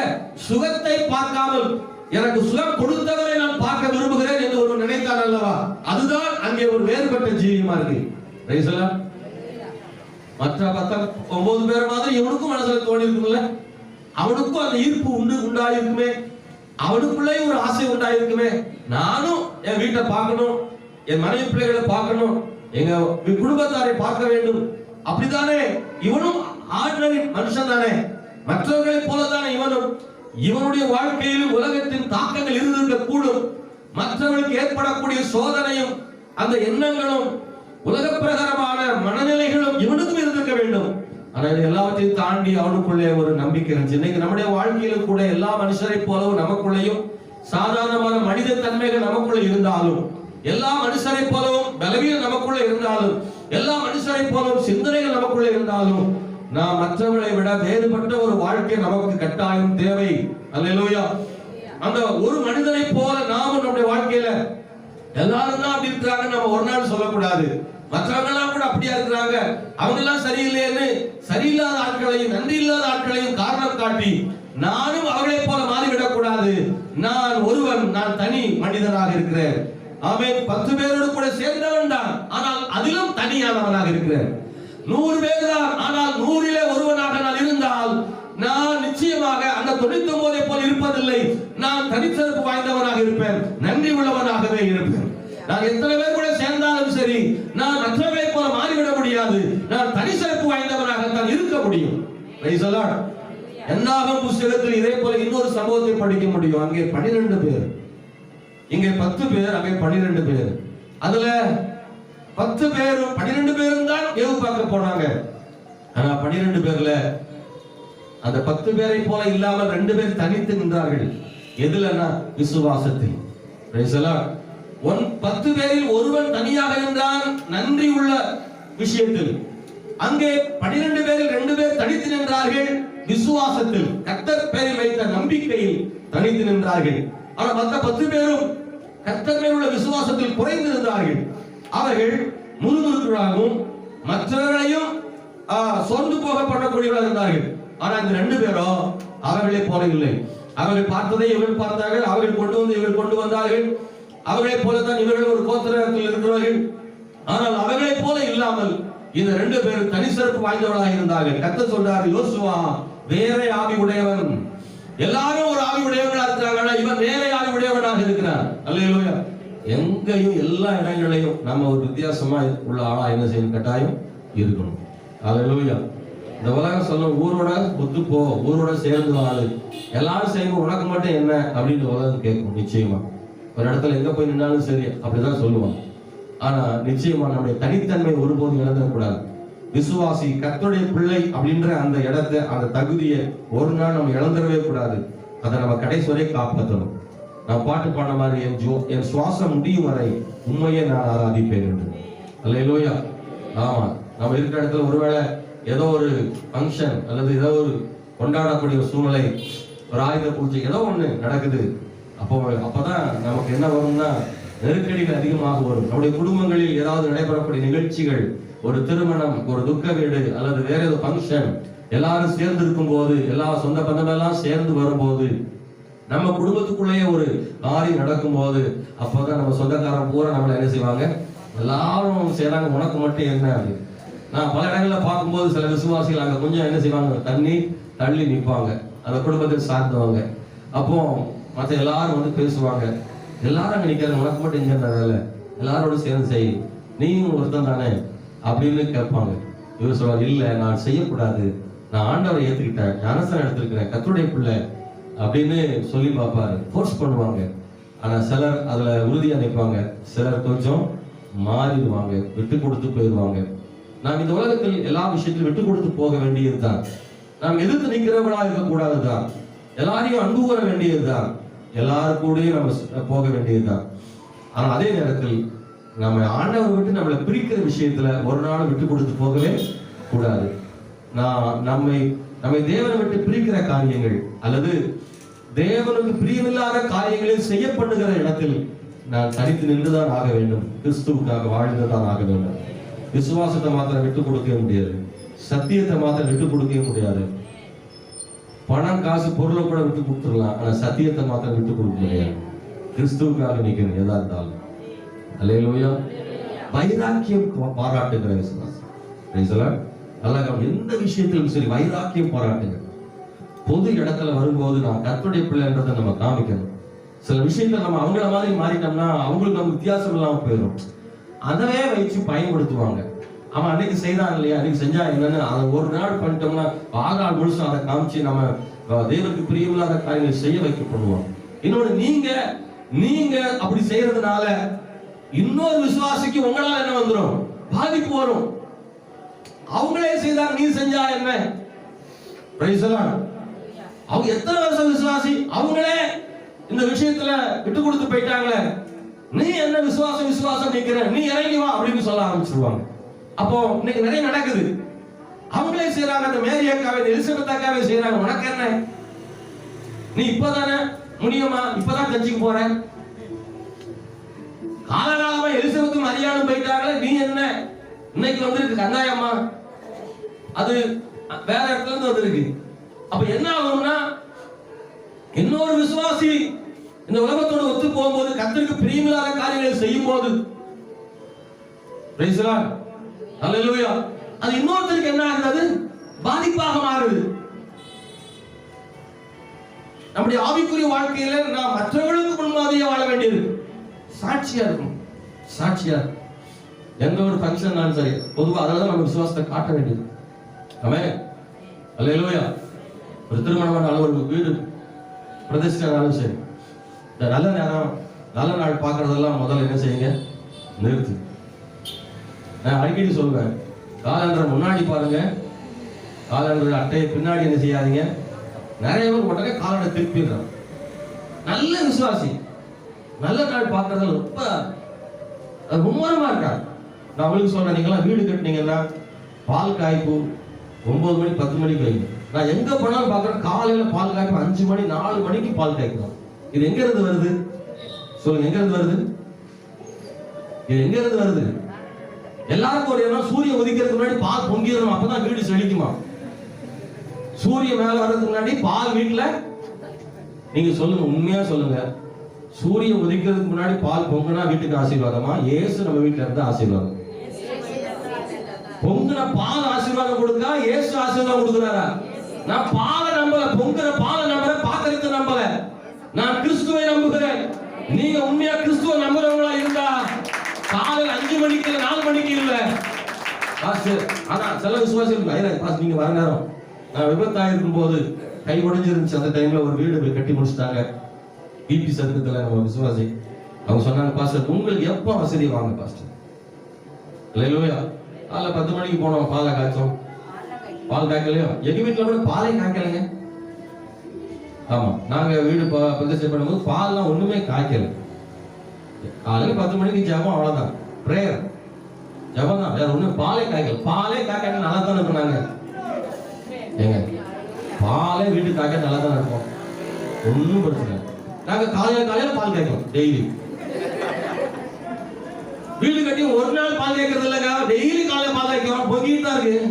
சுகத்தை பார்க்காமல் எனக்கு சுகம் கொடுத்தவரை நான் பார்க்க விரும்புகிறேன் என்று ஒருவன் நினைத்தான் அல்லவா? அதுதான் அங்கே ஒரு வேறுபட்ட ஜீவியமா இருக்கு. மற்ற 9 பேர் மாதிரி இவனுக்கும் மனசுல தோணி இருக்கும்ல, அவனுக்கும் அந்த ஈர்ப்பு உண்டாயிருக்குமே, அவனுக்குள்ளே ஒரு ஆசை உண்டாயிருக்குமே. நானும் என் வீட்டை பார்க்கணும், என் மனைவி பிள்ளைகளை பார்க்கணும், எங்க குடும்பத்தாரை பார்க்க வேண்டும். அப்படித்தானே இவனும் ஆர்டினரி மனுஷன் தானே, மற்றவர்களை போலதானே இவனும். இவனுடைய வாழ்க்கையில் உலகத்தின் தாக்கங்கள் இருந்திருக்க கூடும். மற்றவர்களுக்கு ஏற்படக்கூடிய சோதனையும் அந்த எண்ணங்களும் உலக பிரகாரமான மனநிலைகளும் இவனுக்கும் இருந்திருக்க வேண்டும். ஆனால் எல்லாவற்றையும் தாண்டி அவனுக்குள்ளே ஒரு நம்பிக்கை இருந்துச்சு. இன்னைக்கு நம்முடைய வாழ்க்கையிலும் கூட எல்லா மனுஷரை போலவும் நமக்குள்ளேயும் சாதாரணமான மனித தன்மைகள் நமக்குள்ள இருந்தாலும், எல்லா மனுஷரை போலவும் பலவீனம் நமக்குள்ள இருந்தாலும், எல்லா மனுஷரை போலவும் சிந்தனைகள் நமக்குள்ள இருந்தாலும், நாம் மற்றவர்களை விட வேறுபட்ட ஒரு வாழ்க்கை நமக்கு கட்டாயம் தேவை. அல்லேலூயா. அந்த ஒரு மனிதனை போல நாமும் நம்முடைய வாழ்க்கையில எல்லாரும் தான் அப்படி இருக்கிறாங்க நம்ம ஒரு நாள் சொல்லக்கூடாது. மற்றவங்க எல்லாம் கூட அப்படியா இருக்கிறாங்க, அவங்க எல்லாம் சரியில்லைன்னு சரியில்லாத ஆட்களையும் நன்றி இல்லாத ஆட்களையும் காரணம் காட்டி நானும் அவர்களை போல மாறிவிடக் கூடாது. நான் ஒருவன், நான் தனி மனிதனாக இருக்கிறேன். அவன் 10 பேரோடு கூட சேர்ந்தவன் தான், ஆனால் அதிலும் தனியானவனாக இருக்கிறேன். 100 பேர் தான், ஆனால் 100லே ஒருவனாக நான் இருந்தால் நான் நிச்சயமாக அந்த 99 போல் இருப்பதில்லை. நான் தனிச்சிறப்பு வாய்ந்தவனாக இருப்பேன், நன்றி உள்ளவனாகவே இருப்பேன். நான் எத்தனை பேர் கூட சேர்ந்தாலும் சரி, நான் மற்றவர்களை போல மாறிவிட முடியாது. நான் தனிச்சிறப்பு வாய்ந்தவனாகத்தான் இருக்க முடியும். Praise the Lord. என்னாகும் புத்தகத்தில் இதே போல இன்னொரு சம்பவத்தை படிக்க முடியும். அங்கே 12 பேர், இங்கே 10 பேர், அங்கே 12 பேர். அதுல 10 பேரும் 12 பேரும் தான் ஏவு பார்க்க போனாங்க. ஆனா 12 பேர்ல அந்த 10 பேரை போல இல்லாமல் 2 பேர் தனித்து நின்றார்கள். எதுலன்னா விசுவாசத்தில். Praise the Lord. 10 பேரில் ஒருவன் தனியாக இருந்தான் நன்றி உள்ள விஷயத்தில். அங்கே 12 பேரில் 2 பேர் தனித்து நின்றார்கள் விசுவாசத்தில், கர்த்தர் பேரில் வைத்த நம்பிக்கையில் தனித்து நின்றார்கள். ஆனால் மற்ற 10 பேரும் கர்த்தர் மேல் உள்ள விசுவாசத்தில் குறைந்து இருந்தார்கள். அவர்கள் முறுமுறுக்களாகவும் மற்றவர்களையும் சொந்து போக பண்ணக்கூடியவர்களாக இருந்தார்கள். ஆனால் இந்த 2 பேரும் அவர்களை போல இல்லை. அவர்கள் பார்த்ததை இவர்கள் பார்த்தார்கள், அவர்கள் கொண்டு வந்து இவர்கள் கொண்டு வந்தார்கள். அவர்களை போலத்தான் இவர்கள் ஒரு கோத்திரத்தில் இருக்கிறார்கள். ஆனால் அவர்களை போல இல்லாமல் இந்த 2 பேரும் தனி சிறப்பு வாய்ந்தவர்களாக இருந்தார்கள். கர்த்தர் சொல்றார், யோசுவா வேற ஆவி உடையவன். எல்லாரும் ஒரு ஆவி உடையவர்களாக இருக்கிறாங்க, இவன் வேற ஆவி உடையவனாக இருக்கிறான். அல்லேலூயா. எங்கேயும் எல்லா இடங்களையும் நம்ம ஒரு வித்தியாசமா உள்ள ஆளா என்ன செய்யணும்? கட்டாயம் இருக்கணும். அல்லேலூயா. இந்த உலகம் சொல்லும், ஊரோட ஒத்து போ, ஊரோட சேர்ந்து வாழு, எல்லாரும் செய்யும், உனக்கு மட்டும் என்ன அப்படின்னு உலகம் கேட்கும். நிச்சயமா ஒரு இடத்துல எங்க போய் நின்னாலும் சரி அப்படிதான் சொல்லுவான். ஆனா நிச்சயமா நம்முடைய தனித்தன்மை ஒருபோதும் இழந்துடக்கூடாது. விசுவாசி, கர்த்தருடைய பிள்ளை அப்படின்ற அந்த இடத்தை, அந்த தகுதியை ஒரு நாள் நம்ம இழந்துடவே கூடாது. அதை நம்ம கடைசி வரை காப்பாற்றணும். நான் பாட்டு பாட மாதிரி என் சுவாசம் முடியும் வரை உண்மையை நான் ஆராதிப்பேன் என்று. அல்லேலூயா. ஆமா, நம்ம இருக்கிற இடத்துல ஒருவேளை ஏதோ ஒரு ஃபங்க்ஷன் அல்லது ஏதோ ஒரு கொண்டாடக்கூடிய சூழ்நிலை, ஒரு ஆயுத பூஜை ஏதோ ஒண்ணு நடக்குது, அப்பதான் நமக்கு என்ன வரும்னா நெருக்கடிகள் அதிகமாக வரும். நம்முடைய குடும்பங்களில் ஏதாவது நடைபெறக்கூடிய நிகழ்ச்சிகள், ஒரு திருமணம், ஒரு துக்க வீடு அல்லது வேற ஏதோ ஃபங்க்ஷன், எல்லாரும் சேர்ந்து இருக்கும் போது, எல்லா சொந்த பந்தம் எல்லாம் சேர்ந்து வரும்போது நம்ம குடும்பத்துக்குள்ளேயே ஒரு காரியம் நடக்கும்போது அப்பதான் நம்ம சொந்தக்காரன் பூரா நம்மளை என்ன செய்வாங்க, எல்லாரும் செய்யறாங்க, உனக்கு மட்டும் என்ன அப்படின்னு. நான் பல இடங்களில் பார்க்கும்போது சில விசுவாசிகள் அங்கே கொஞ்சம் என்ன செய்வாங்க, தள்ளி நிற்பாங்க, அந்த குடும்பத்தை சார்ந்தவங்க. அப்போ மற்ற எல்லாரும் வந்து பேசுவாங்க, எல்லாரும் அங்கே நிற்கிறாங்க, உனக்கு மட்டும் இங்க வேலை, எல்லாரோட சேர்ந்து செய், நீயும் ஒருத்தன் தானே அப்படின்னு கேட்பாங்க. இவர் சொல்லுவாங்க, இல்லை நான் செய்யக்கூடாது, நான் ஆண்டவரை ஏற்றுக்கிட்டேன், ஞானஸ்தானம் எடுத்திருக்கிறேன், கர்த்தருடைய பிள்ளை அப்படின்னு சொல்லி பார்ப்பாரு, ஃபோர்ஸ் பண்ணுவாங்க. ஆனால் சிலர் அதில் உறுதியாக நிற்பாங்க, சிலர் கொஞ்சம் மாறிடுவாங்க, விட்டு கொடுத்து போயிடுவாங்க. நாம் இந்த உலகத்தில் எல்லா விஷயத்திலும் விட்டு கொடுத்து போக வேண்டியதுதான். நாம் எதிர்த்து நிற்கிறவர்களா இருக்கக்கூடாதுதான். எல்லாரையும் அன்பு கூற வேண்டியதுதான். எல்லாருக்கூடயும் நம்ம போக வேண்டியதுதான். ஆனால் அதே நேரத்தில் நம்ம ஆண்டவரை விட்டு நம்மளை பிரிக்கிற விஷயத்துல ஒரு நாள் விட்டு கொடுத்து போகவே கூடாது. நம்மை தேவனை விட்டு பிரிக்கிற காரியங்கள் அல்லது தேவனுக்கு பிரியமில்லாத காரியங்களில் செய்யப்படுகிற இடத்தில் நான் தனித்து நின்றுதான் ஆக வேண்டும். கிறிஸ்துவுக்காக வாழ்ந்துதான் ஆக வேண்டும். விசுவாசத்தை மாத்திரம் விட்டு கொடுக்க முடியாது, சத்தியத்தை மாத்திரம் விட்டு கொடுக்க முடியாது. பணம் காசு பொருளை கூட விட்டு கொடுத்துடலாம், ஆனா சத்தியத்தை மாத்திரம் விட்டு கொடுக்க முடியாது. கிறிஸ்துவுக்காக நிற்கணும் எதா இருந்தாலும். அல்லேலூயா. வைராக்கியம் பாராட்டுகிற விசுவாசம். எந்த விஷயத்திலும் சரி வைராக்கியம் பாராட்டுங்க. பொது இடத்துல வரும்போது நான் கர்த்தருடைய பிள்ளைன்றதை நம்ம காமிக்கணும். சில விஷயத்துல நம்ம அவங்கள மாதிரி மாறிட்டோம்னா அவங்களுக்கு நம்ம வித்தியாசம் இல்லாம போயிடும். அதவே வச்சு பயன்படுத்துவாங்க. அவன் அன்னைக்கு செய்தான் இல்லையா, அன்னைக்கு செஞ்சா என்னன்னு அதை ஒரு நாள் பண்ணிட்டோம்னா வாழ்நாள் முழுசும் அதை காமிச்சு நம்ம தேவனுக்கு பிரியமில்லாத காரியங்களை செய்ய வைக்கப்படுவோம். இன்னொன்று, நீங்க அப்படி செய்யறதுனால இன்னொரு விசுவாசிக்கு உங்களால என்ன வந்துடும், பாதிப்பு வரும். அவங்களே செய்தாங்க, நீ செஞ்சா என்ன? அவங்க எத்தனை வருஷம் விசுவாசி, அவங்களே இந்த விஷயத்துல விட்டு கொடுத்து போயிட்டாங்களே, நீ என்ன விசுவாசம் நிக்கிற, நீ இறங்கி வா அப்படின்னு சொல்ல ஆரம்பிச்சிருவாங்க. அப்போ இன்னைக்கு நிறைய நடக்குது. அவங்களே செய்யறாங்க, அந்த மேரியாக்காவே எலிசபெத்தாக்காவே செய்யறாங்க. உனக்கு என்ன, நீ இப்பதானே முடியுமா, இப்பதான் கட்சிக்கு போற, காலகாலமா எலிசபெத்தும் மரியாதை போயிட்டாங்களே, நீ என்ன இன்னைக்கு வந்திருக்கு கந்தாயம்மா, அது வேற இடத்துல இருந்து வந்திருக்கு. அப்ப என்ன ஆகும்னா, இன்னொரு விசுவாசி இந்த உலகத்தோடு ஒத்து போகும்போது கர்த்தருக்கு பிரியமில்லாத காரியங்களை செய்யும் போது அது இன்னொருத்தருக்கு என்ன ஆகுது, பாதிப்பாக மாறுது. நம்முடைய ஆவிக்குரிய வாழ்க்கையில நாம் மற்றவர்களுக்கு முன்மாதிரியா வாழ வேண்டியது, சாட்சியா இருக்கும். சாட்சியா எந்த ஒரு ஃபங்க்ஷன் சரி, பொதுவாக அதனால நம்ம விசுவாசத்தை காட்ட வேண்டியது. ஆமென். அல்லேலூயா. ஒரு திருமணமான ஒரு வீடு பிரதிஷ்டைனாலும் சரி, இந்த நல்ல நேரம் நல்ல நாள் பார்க்கறதெல்லாம் முதல்ல என்ன செய்யுங்க, நிறுத்து. நான் அடிக்கடி சொல்லுவேன், காலண்டர் முன்னாடி பாருங்க, காலண்டர் அட்டையை பின்னாடி என்ன செய்யாதீங்க. நிறைய பேர் உடனே காலண்டர் திருப்பிடுறான். நல்ல விசுவாசி நல்ல நாள் பார்க்கறதுல ரொம்ப மும்மரமா இருக்காங்க. நான் அவங்களுக்கு சொல்றேன், நீங்களாம் வீடு கட்டினீங்கன்னா பால் காய்ப்பு 9 மணி 10 மணிக்கு வைங்க. நான் எங்க போனாலும் பார்க்கறேன், காலையில பால் காய்ப்பு 5 மணி 4 மணிக்கு பால் காய்க்கணும். இது எங்க இருந்து வருது சொல்லுங்க, எங்க இருந்து வருது? இது எங்க இருந்து வருது? எல்லாருக்கும் ஒரு இடம், சூரியன் உதிக்கிறதுக்கு முன்னாடி பால் பொங்கிடணும், அப்பதான் வீடு செழிக்குமா. சூரியன் மேல வர்றதுக்கு முன்னாடி பால் வீட்டுல, நீங்க சொல்லுங்க, உண்மையா சொல்லுங்க, சூரியன் உதிக்கிறதுக்கு முன்னாடி பால் பொங்குனா வீட்டுக்கு ஆசீர்வாதமா? இயேசு நம்ம வீட்டுல இருந்தா ஆசீர்வாதம். பொங்குன பால் ஆசீர்வாதம் கொடுத்தா இயேசு ஆசீர்வாதம் கொடுக்குறாரா? நான் பாலை நம்பல, பொங்குற பாலை நம்பல, பாத்திரத்தை நம்பல, நான் கிறிஸ்துவை நம்புகிறேன். நீங்க உண்மையா கிறிஸ்துவ நம்புறவங்களா இருந்தா காலையில் 5 மணிக்கு இல்ல 4 மணிக்கு இல்ல. ஆனா சில விசுவாசிகள் நீங்க வர நேரம், நான் விபத்தாயிருக்கும் போது கை உடைஞ்சிருந்துச்சு, அந்த டைம்ல ஒரு வீடு கட்டி முடிச்சுட்டாங்க பிபி சதுக்கத்துல. நம்ம விசுவாசி அவங்க சொன்னாங்க, பாஸ்டர் உங்களுக்கு எப்போ வசதி வாங்க பாஸ்டர். இல்லையா, காலைல 10 மணிக்கு போனோம், பாலை காய்ச்சோம், பால் காய்க்கலையோ, எங்க வீட்டுல கூட பாலை காய்க்கலைங்க. ஆமா, நாங்க வீடு பிரதிஷ்டை பண்ணும்போது பால்லாம் ஒண்ணுமே காய்க்கல. காலையில 10 மணிக்கு ஜெபம், அவ்வளவுதான், பிரேயர் ஜெபம் தான், வேற ஒண்ணும் பாலே காய்க்கல. பாலே காய்க்க நல்லா தானே இருந்தாங்க ஏங்க, பாலே வீட்டுக்கு காய்க்க நல்லா தானே இருக்கும், ஒன்னும் பிரச்சனை. நாங்க காலையில பால் காய்க்கணும் டெய்லி. வீடு கட்டி ஒரு நாள் பால் காய்க்கிறது இல்லைங்க, டெய்லி காலையில பால் காய்க்கிறோம், பொங்கிட்டு தான் இருக்கு.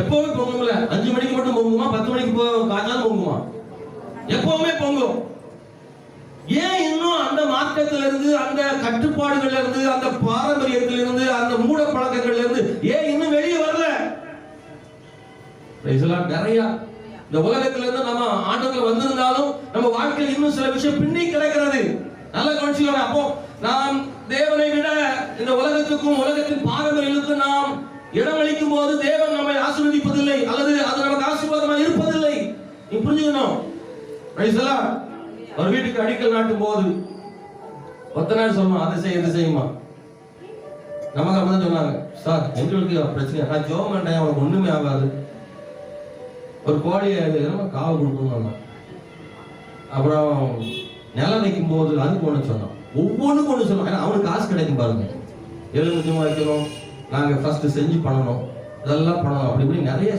எப்பவுமே பொங்கும்ல, 5 மணிக்கு மட்டும் பொங்குமா, 10 மணிக்கு காய்ச்சாலும் பொங்குமா? எப்பவுமே பொங்கும். ஏன் இன்னும் அந்த மார்க்கத்திலிருந்து, அந்த கட்டுப்பாடுகள்ல இருந்து, அந்த பாரம்பரியத்திலிருந்து, அந்த மூட பழக்கங்கள்ல இருந்து ஏன் இன்னும் வெளியே வரல? நிறைய இந்த உலகத்துல இருந்து நம்ம ஆண்டுகள் வந்திருந்தாலும் நம்ம வாழ்க்கையில் இன்னும் சில விஷயம் பின்னி கிடக்கிறது. நல்ல கவனிச்சுக்கோங்க. அப்போ நாம் தேவனை விட இந்த உலகத்துக்கும் உலகத்தின் பாரம்பரியங்களுக்கும் நாம் இடமளிக்கும் போது தேவன் நம்மை ஆசீர்வதிப்பதில்லை, அல்லது அது நமக்கு ஆசீர்வாதமா இருப்பதில்லை. நீ புரிஞ்சுக்கணும். ஒரு வீட்டுக்கு அடிக்கல் நாட்டும் போது ஒத்த நாள் சொல்லணும், அதை செய்ய இதை செய்யுமா. நமக்கு அப்பதான் சொன்னாங்க, சார் எங்களுக்கு பிரச்சனை, நான் ஜோம் பண்ணேன், அவனுக்கு ஒண்ணுமே ஆகாது, ஒரு கோழியை காவு கொடுக்கணும். அப்புறம் நிலம் வைக்கும் போது அதுக்கு ஒண்ணு சொன்னோம், ஒவ்வொன்றுக்கும் ஒண்ணு சொன்னோம். ஏன்னா அவனுக்கு காசு கிடைக்கும் பாருங்க, எலுமிச்சமா வைக்கணும், நாங்க ஃபர்ஸ்ட் செஞ்சு பண்ணணும், இதெல்லாம் பண்ணணும், அப்படி இப்படி நிறைய.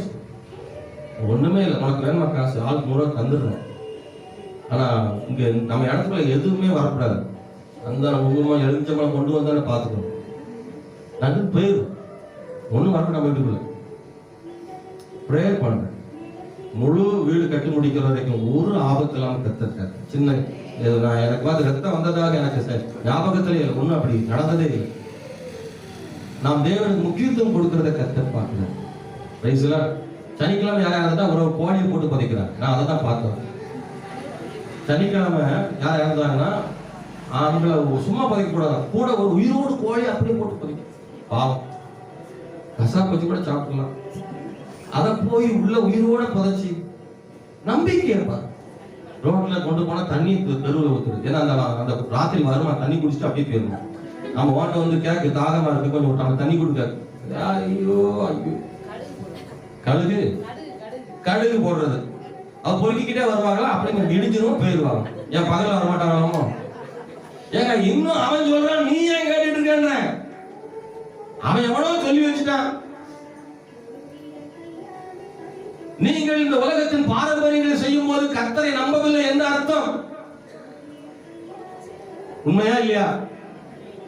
ஒண்ணுமே இல்லை, உனக்கு வேணுமா காசு, ஆள் 100 ரூபா தந்துடுறேன். ஆனா இங்க நம்ம இடத்துக்குள்ள எதுவுமே வரக்கூடாது. அந்த உங்கமா எலுமிச்சம்பழம் கொண்டு வந்தானே பாத்துக்கணும், நடு போயிடும், ஒண்ணும் வரக்கூடாது. நம்ம வீட்டுக்குள்ள ப்ரேயர் பண்றேன், முழு வீடு கட்டி முடிக்கிற வரைக்கும் ஒரு ஆபத்து இல்லாம கத்திருக்காரு. சின்ன நான் எனக்கு பார்த்து ரத்தம் வந்ததாக எனக்கு சார் ஞாபகத்திலே ஒன்றும் அப்படி நடந்ததே இல்லை. நாம் தேவனுக்கு முக்கியத்துவம் கொடுக்கறத கத்த பார்க்கிறேன். சனிக்கிழமை யாராவது தான் ஒரு கோழியை போட்டு புதைக்கிறாங்க, நான் அதை தான் பார்த்தேன். சனிக்கிழமை யார் இறந்தாங்கன்னா அவங்கள சும்மா புதைக்க கூடாது, கூட ஒரு உயிரோடு கோழி அப்படியே போட்டு புதைக்க. பாவம், கசாப்பு வச்சு கூட சாப்பிடலாம், அதை போய் உள்ள உயிரோட புதைச்சி நம்பிக்கையப்பா ரோட்ல கொண்டு போனா தண்ணி தெருவில் ஊத்துறது. ஏன்னா அந்த ராத்திரி வருமா தண்ணி குடிச்சிட்டு அப்படியே போயிடணும். நம்ம ஓட்ட வந்து கேக்கு தாகமா இருக்கு, கொஞ்சம் விட்டாங்க தண்ணி கொடுக்காது. ஐயோ ஐயோ, கழுகு கழுகு போடுறது, அவ பொறுக்கிக்கிட்டே வருவாங்களா, அப்படி இடிஞ்சிரும் போயிடுவாங்க. ஏன் பகல வரமாட்டாங்க? ஏங்க இன்னும் அவன் சொல்றான், நீ ஏன் கேட்டுட்டு இருக்க? அவன் எவ்வளவு சொல்லி வச்சுட்டான். நீங்கள் இந்த உலகத்தின் பாரம்பரியங்களை செய்யும் போது கர்த்தரை நம்பவில்லை என்ற அர்த்தம். உண்மையா இல்லையா?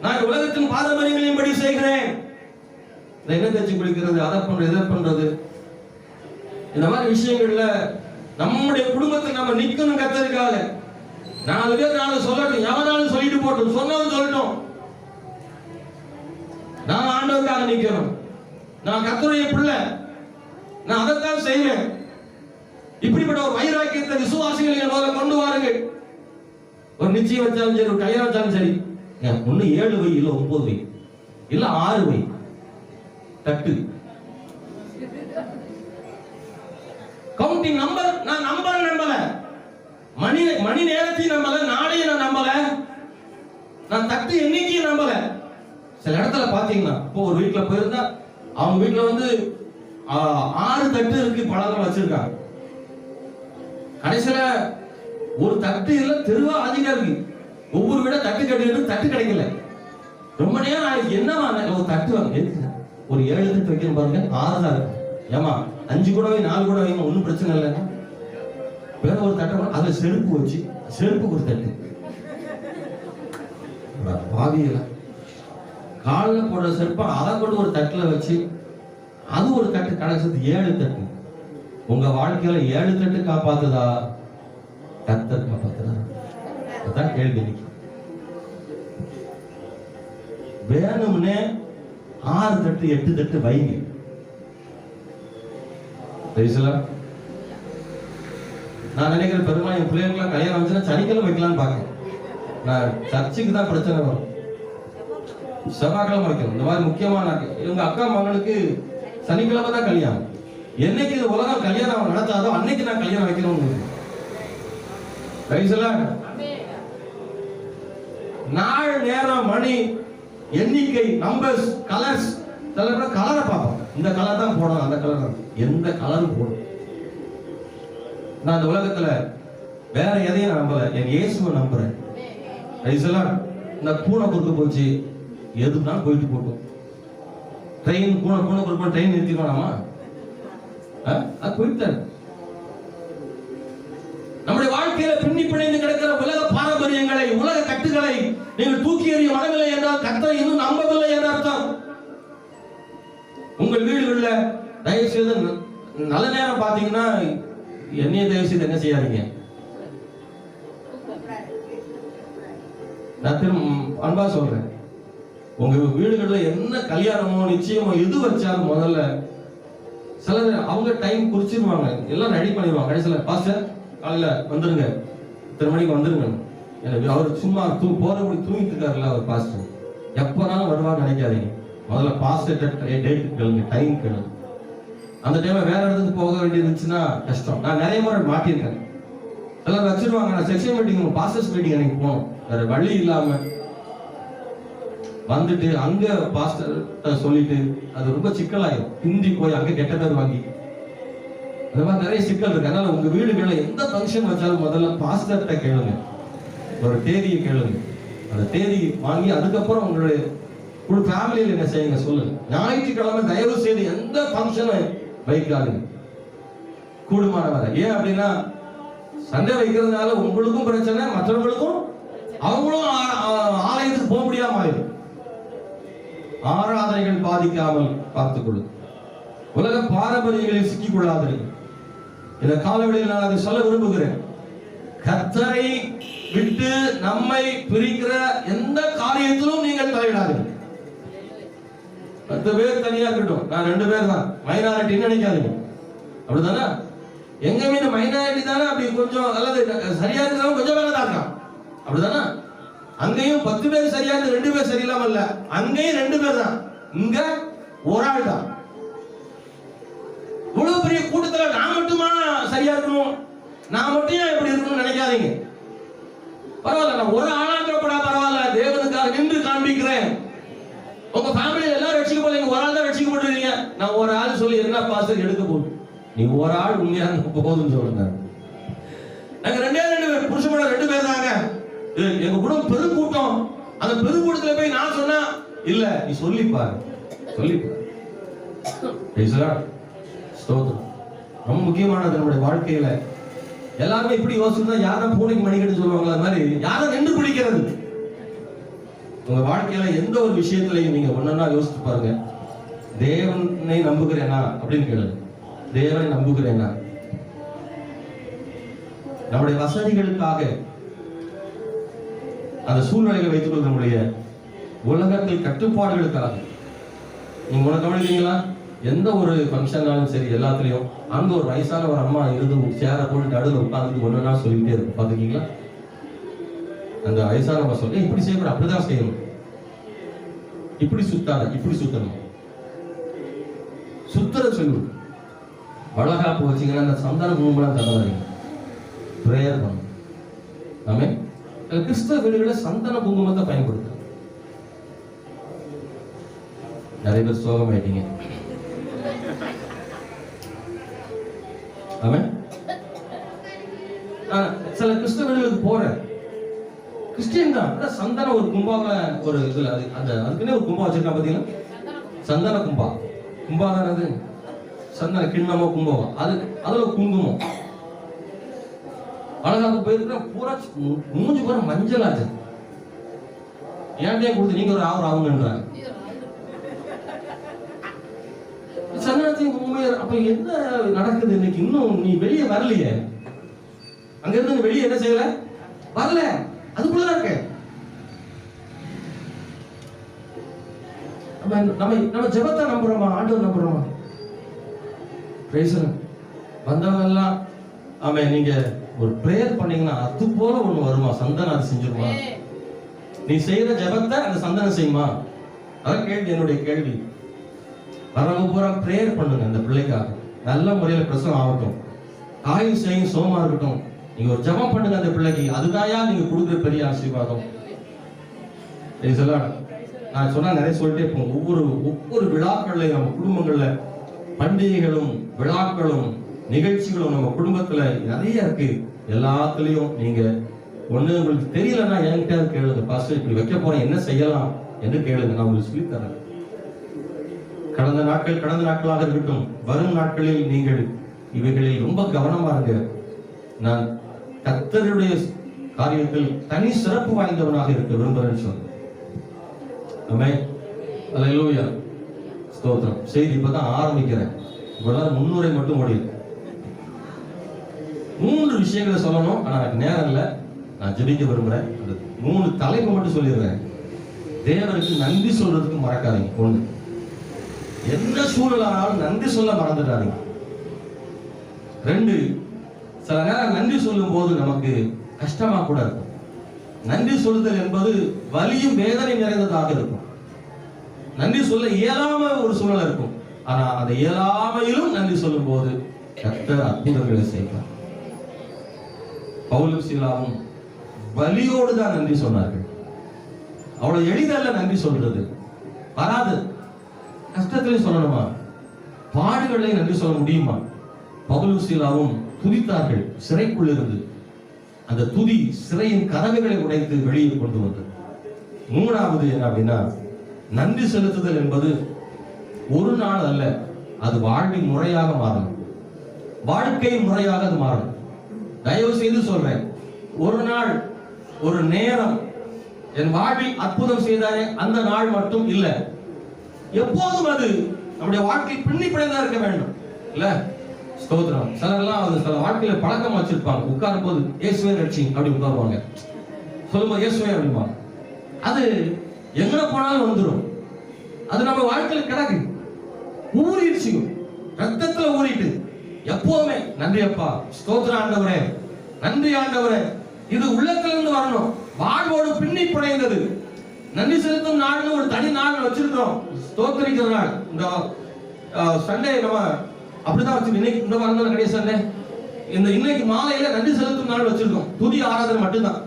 நான் உலகத்தின் பாரம்பரியங்களையும் படி செய்கிறேன், என்ன தச்சு குளிக்கிறது, அதை பண்றது, இதை பண்றது, இந்த மாதிரி விஷயங்கள்ல நம்முடைய குடும்பத்தை நம்ம நிக்கணும். கர்த்தருக்காக 4 பேர் 4 சொல்லட்டும், எவனாலும் சொல்லிட்டு போட்டோம், சொன்னவன் சொல்லட்டும். நான் ஆண்டவருக்காக நிக்கணும், நான் கர்த்தருடைய பிள்ளை, நான் அதைத்தான் செய்வேன். இப்படிப்பட்ட ஒரு வைராக்கியத்தை விசுவாசிகள் முதல்ல கொண்டு வாருங்கள். ஒரு நிச்சயம் வச்சாலும் சரி, ஒரு கல்யாணம் வச்சாலும் சரி, ஒண்ணு 7 வை, இல்ல 9 வை, இல்ல 6 வை தட்டு. கவுண்டிங் நம்பர் நான் நம்பல, மணி நேரத்தையும் நம்பல, நாளையும் நான் நம்பல, நான் தட்டு எண்ணிக்கையும் நம்பல. சில இடத்துல பாத்தீங்கன்னா இப்போ ஒரு வீட்டுல போயிருந்தா அவங்க வீட்டுல வந்து 6 தட்டு இருக்கு, பழங்கள் வச்சிருக்காங்க. கடைசியில ஒரு தட்டு இல்ல, தெருவா அதிகம் இருக்கு. ஒவ்வொரு வீட தட்டு கட்டிட்டு தட்டு கிடைக்கல. ரொம்ப நேரம் ஆயிடுச்சு, என்னவா ஒரு தட்டு வாங்க, ஒரு 7 தட்டு வைக்கணும் பாருங்க, 6 தான் இருக்கு. ஏமா 5 கூட வை, 4 கூட வைமா, ஒன்னும் பிரச்சனை இல்லை. வேற ஒரு தட்டை அதுல செருப்பு வச்சு, செருப்புக்கு ஒரு தட்டு, பாவியில காலில் போடுற செருப்பா அதை கொண்டு ஒரு தட்டுல வச்சு அது ஒரு தட்டு, கடைசி 7 தட்டு. உங்க வாழ்க்கையில 7 தட்டு காப்பாத்துதா, கர்த்தர் காப்பாத்துதா? அதான் கேள்வி. வேணும்னே 6 தட்டு 8 தட்டு வைங்க. நான் நினைக்கிறேன் பெருமாள் என் பிள்ளைங்களுக்குலாம் கல்யாணம் வந்துச்சுன்னா சனிக்கிழமை வைக்கலாம்னு பார்க்கேன். நான் சர்ச்சுக்கு தான் பிரச்சனை வரும், செவ்வாய்க்கிழமை வைக்கணும். இந்த மாதிரி முக்கியமான இவங்க அக்கா மகனுக்கு சனிக்கிழமை தான் கல்யாணம். என்னைக்கு இது உலகம் கல்யாணம் நடத்தாதோ அன்னைக்கு நான் கல்யாணம் வைக்கணும். நாள், நேரம், மணி, எண்ணிக்கை, நம்பர்ஸ், கலர்ஸ், கலரை பார்ப்போம். இந்த கலர் தான் போடணும், அந்த கலர் தான், எந்த கலரும் போடும். நான் இந்த உலகத்துல வேற எதையும் நான் நம்பல, என் இயேசுவை நம்புறேன். இந்த பூனை குறுக்க போச்சு, எதுனா போயிட்டு போட்டோம். ட்ரெயின் பூனை குறுக்க ட்ரெயின் நிறுத்திக்கலாமா? அது போயிட்டாரு. நம்முடைய வாழ்க்கையில பின்னி பிணைந்து கிடக்கிற உலக பாரம்பரியங்களை, உலக கட்டுகளை நீங்கள் தூக்கி எறிய மனமில்லை என்றால் கர்த்தரை இன்னும் நம்பவில்லை என்ற அர்த்தம். உங்கள் வீடுகள்ல தயவு செய்து நல்ல நேரம் பாத்தீங்கன்னா என்னைய தயவு செய்து என்ன செய்யாதீங்க, நான் அன்பா சொல்றேன், உங்க வீடுகள்ல என்ன கல்யாணமோ நிச்சயமோ எது வச்சாலும் முதல்ல சிலர் அவங்க டைம் குறிச்சிருவாங்க, எல்லாம் ரெடி பண்ணிடுவாங்க. கடைசியில் பாஸ்டர் காலையில வந்துருங்க, இத்தனை மணிக்கு வந்துருங்க. எனக்கு அவர் சும்மா போறபடி தூங்கிட்டு இருக்காருல்ல அவர் பாஸ்டர், எப்பனாலும் வருவான்னு நினைக்காதீங்க. முதல்ல பாஸ்டர் டேட் கேளுங்க, டைம் கேளுங்க. அந்த டைம்ல வேற இடத்துக்கு போக வேண்டியது இருந்துச்சுன்னா கஷ்டம். நான் நிறைய முறை மாட்டியிருக்கேன். எல்லாம் வச்சிருவாங்க, நான் செக்ஷன் மீட்டிங் பாஸ்டர்ஸ் மீட்டிங் அன்னைக்கு போனோம், வேற வழி இல்லாம வந்துட்டு அங்க பாஸ்டர் சொல்லிட்டு அது ரொம்ப சிக்கலாயிரும். ஹிந்தி போய் அங்க கெட்ட பேர் வாங்கி அந்த மாதிரி நிறைய சிக்கல் இருக்கு. அதனால உங்க வீடுகளில் எந்த ஃபங்க்ஷன் வச்சாலும் முதல்ல பாஸ்டர்கிட்ட கேளுங்க, ஒரு தேதியை கேளுங்க. அந்த தேதி வாங்கி அதுக்கப்புறம் உங்களுடைய ஃபேமிலியில் என்ன செய்யுங்க சொல்லுங்க. ஞாயிற்றுக்கிழமை தயவு செய்து எந்த ஃபங்க்ஷனை வைக்காதுங்க கூடுமான வரை. ஏன் அப்படின்னா சண்டை வைக்கிறதுனால உங்களுக்கும் பிரச்சனை, மற்றவங்களுக்கும் அவங்களும் ஆலயத்துக்கு போக முடியாம ஆயிடும். ஆராதனைகள் பாதிக்காமல் பார்த்துக் கொள்ளுங்க. உலக பாரம்பரியங்களில் சிக்கிக் கொள்ளாதீர்கள். இந்த காலவெளியில் நான் அதை சொல்ல விரும்புகிறேன். கர்த்தரை விட்டு நம்மை பிரிக்கிற எந்த காரியத்திலும் நீங்கள் தலையிடாதீர்கள். 10 பேர் தனியா இருக்கட்டும், நான் 2 பேர் தான் மைனாரிட்டின்னு நினைக்காதீங்க. அப்படிதானே? எங்க மீது மைனாரிட்டி தானே அப்படி கொஞ்சம் அல்லது சரியா இருக்கிறவங்க கொஞ்சம் வேலை தான் இருக்கான். அப்படிதானே? அங்கேயும் 10 பேர் சரியா இருந்து 2 பேர் சரியில்லாம இல்ல, அங்கேயும் 2 பேர் தான், இங்க ஒரு ஆள் தான். இவ்வளவு பெரிய கூட்டத்துல நான் மட்டுமா சரியா இருக்கணும், நான் மட்டும் ஏன் இப்படி இருக்கணும்னு நினைக்காதீங்க. பரவாயில்ல, நான் ஒரு ஆளாக்கப்படா பரவாயில்ல, தேவனுக்காக நின்று காண்பிக்கிறேன். உங்க ஃபேமிலியில எல்லாரும் ரட்சிக்கப்படல, ஒரு ஆள் தான் ரட்சிக்கப்படுறீங்க. நான் ஒரு ஆள் சொல்லி என்ன பாஸ்டர் எடுக்க போகுது, நீ ஒரு ஆள் உண்மையா போகுதுன்னு சொல்லுங்க. நாங்க 2 பேர் புருஷனோட 2 பேர் தாங்க. எங்க குடும்பம் பெருங்கூட்டம். அந்த பெருங்கூட்டத்துல போய் நான் சொன்னா இல்ல, நீ சொல்லிப்பாரு சொல்லிப்பாரு. ரொம்ப முக்கியமானது நம்முடைய வாழ்க்கையில. எல்லாருமே இப்படி யோசிச்சுதான் யாரும் பூனைக்கு மணிக்கட்டு சொல்லுவாங்களா, அது மாதிரி யாரும் நின்று பிடிக்கிறது. உங்க வாழ்க்கையில எந்த ஒரு விஷயத்திலையும் நீங்க ஒன்னா யோசிச்சு பாருங்க. தேவனை நம்புகிறேனா அப்படின்னு கேளுங்க. தேவனை நம்புகிறேனா? நம்முடைய வசதிகளுக்காக அந்த சூழ்நிலைகளை வைத்துக் கொள்ள நம்முடைய உலகத்தில் கட்டுப்பாடுகளுக்காக நீங்க உனக்கு கவனிக்கிறீங்களா? எந்த ஒரு ஃபங்க்ஷனாலும் சரி எல்லாத்துலயும் அங்க ஒரு வயசான ஒரு அம்மா இருந்து சேர போட்டு நடுவில் உட்கார்ந்து ஒன்னா சொல்லிட்டே இருக்கும். பாத்துக்கீங்களா? அந்த வயசானவங்க சொல்ல இப்படி செய்யக்கூடாது, அப்படிதான் செய்யணும், இப்படி சுத்தாத, இப்படி சுத்தணும், சுத்தர சொல்லு. வளகாப்பு வச்சீங்கன்னா அந்த சந்தான குங்குமம் தடவாதீங்க, பிரேயர் பண்ணும். ஆமே. கிறிஸ்தவ வீடுகளை சந்தன குங்குமத்தை பயன்படுத்த நிறைய பேர் சோகமாயிட்டீங்க. சில கிறிஸ்தவ வீடுகளுக்கு போறேன், கிறிஸ்டியன் தான், சந்தன ஒரு கும்பால ஒரு இதுல அதுக்குன்னே ஒரு கும்பா வச்சிருக்கா. பாத்தீங்களா? சந்தன கும்பா. கும்பா தான் அது, சந்தன கிண்ணமோ கும்பமோ, அதுல குங்குமம். அழகாக போயிருக்கிற பூரா மூஞ்சி பூரா மஞ்சள் ஆச்சு. ஏன்டே கொடுத்து நீங்க ஒரு ஆகுங்கன்றாங்க. சந்தனத்தையும் உண்மையர். அப்ப என்ன நடக்குது இன்னைக்கு? இன்னும் நீ வெளியே வரலையே, அங்க இருந்து வெளியே என்ன செய்யல, வரல, அதுக்குள்ளதான் இருக்க. நம்ம ஜெபத்தை நம்புறோமா, ஆண்டவர் நம்புறோமா? வந்தவங்க எல்லாம் ஆமே, நீங்க ஒரு பிரேயர் பண்ணீங்கன்னா அது போல ஒண்ணு வருமா? சந்தனம் அது செஞ்சிருமா? நீ செய்யற ஜெபத்தை அந்த சந்தனம் செய்யுமா? அதான் கேள்வி, என்னுடைய கேள்வி. வரவங்க பூரா பிரேயர் பண்ணுங்க அந்த பிள்ளைக்காக, நல்ல முறையில பிரசவம் ஆகட்டும், தாயும் செய்யும் சோமா இருக்கட்டும். நீங்க ஒரு ஜெபம் பண்ணுங்க அந்த பிள்ளைக்கு, அதுதாயா நீங்க கொடுக்குற பெரிய ஆசீர்வாதம். நான் சொன்னா நிறைய சொல்லிட்டே போவோம். ஒவ்வொரு விழாக்கள்லையும் நம்ம குடும்பங்கள்ல பண்டிகைகளும் விழாக்களும் நிகழ்ச்சிகளும் நம்ம குடும்பத்துல நிறைய இருக்கு. எல்லாத்துலயும் நீங்க ஒண்ணு உங்களுக்கு தெரியலன்னா என்கிட்ட கேளுங்க, பாஸ்டர் இப்படி வைக்க போறேன், என்ன செய்யலாம் என்று கேளுங்க, நான் உங்களுக்கு சொல்லி தரேன். கடந்த நாட்களாக இருக்கட்டும், வரும் நாட்களில் நீங்கள் இவைகளில் ரொம்ப கவனமா இருங்க. நான் கர்த்தருடைய காரியத்தில் தனி சிறப்பு வாய்ந்தவனாக இருக்க விரும்புகிறேன்னு சொன்னேன். ஆமென். அல்லேலூயா. ஸ்தோத்திரம். செய்தி இப்பதான் ஆரம்பிக்கிறேன். இவ்வளவு முன்னுரை மட்டும் ஓடிது. 3 விஷயங்களை சொல்லணும், ஆனா நேரம் இல்லை. நான் ஜெபிக்க விரும்புறேன். அந்த 3 தலைப்பு மட்டும் சொல்லிடுறேன். தேவனுக்கு நன்றி சொல்றதுக்கு மறக்காதீங்க. 1, எந்த சூழலானாலும் நன்றி சொல்ல மறந்துடாதீங்க. 2, சில நேரம் நன்றி சொல்லும் போது நமக்கு கஷ்டமா கூட இருக்கும். நன்றி சொல்லுதல் என்பது வலியும் வேதனை நிறைந்ததாக இருக்கும். நன்றி சொல்ல இயலாம ஒரு சூழல் இருக்கும். ஆனா அந்த இயலாமையிலும் நன்றி சொல்லும் போது கர்த்தர் அற்புதங்களை செய்வார். பவுலும் சீலாவும் வலியோடு தான் நன்றி சொன்னார்கள். அவ்வளவு எளிதல்ல நன்றி சொல்றது. வராது, கஷ்டத்திலே சொல்லணுமா? பாடுகளை நன்றி சொல்ல முடியுமா? பவுலும் சீலாவும் துதித்தார்கள் சிறைக்குள் இருந்து. அந்த துதி சிறையின் கதவுகளை உடைத்து வெளியே கொண்டு வந்தது. 3வது என்ன அப்படின்னா, நன்றி செலுத்துதல் என்பது ஒரு நாள் அல்ல, அது வாழ்வின் முறையாக மாறும். வாழ்க்கை முறையாக அது மாறும். தயவு செய்து சொல்றேன், ஒரு நாள் ஒரு நேரம் என் வாழ்வில் அற்புதம் செய்தாரே அந்த நாள் மட்டும் இல்ல, எப்போதும் அது நம்முடைய வாழ்க்கை பின்னி பிணைந்தா இருக்க வேண்டும். இல்ல ஸ்தோத்திரம். சிலரெல்லாம் அது சில வாழ்க்கையில பழக்கம் வச்சிருப்பாங்க. உட்காரும் போது இயேசுவே ரட்சி அப்படி உட்காருவாங்க. சொல்லும்போது இயேசுவே அப்படிமா, அது எங்க போனாலும் வந்துடும். அது நம்ம வாழ்க்கையில கிடக்கு, ஊறிடுச்சு, ரத்தத்துல ஊறிட்டு எப்பவுமே நன்றி அப்பா, ஸ்தோத்திரம் ஆண்டவரே, நன்றி ஆண்டவரே, இது உள்ளத்திலிருந்து வரணும். வாழ்வோடு பின்னி பிணைந்தது. நன்றி செலுத்தும் நாள்னு ஒரு தனி நாள் வச்சிருக்கிறோம், ஸ்தோத்திரிக்கிற நாள். இந்த சண்டே நம்ம அப்படிதான் வச்சு, இன்னைக்கு இந்த வாரம் கிடையாது சண்டே, இந்த இன்னைக்கு மாலையில நன்றி செலுத்தும் நாள் வச்சிருக்கோம். துதி ஆராதனை மட்டும்தான்,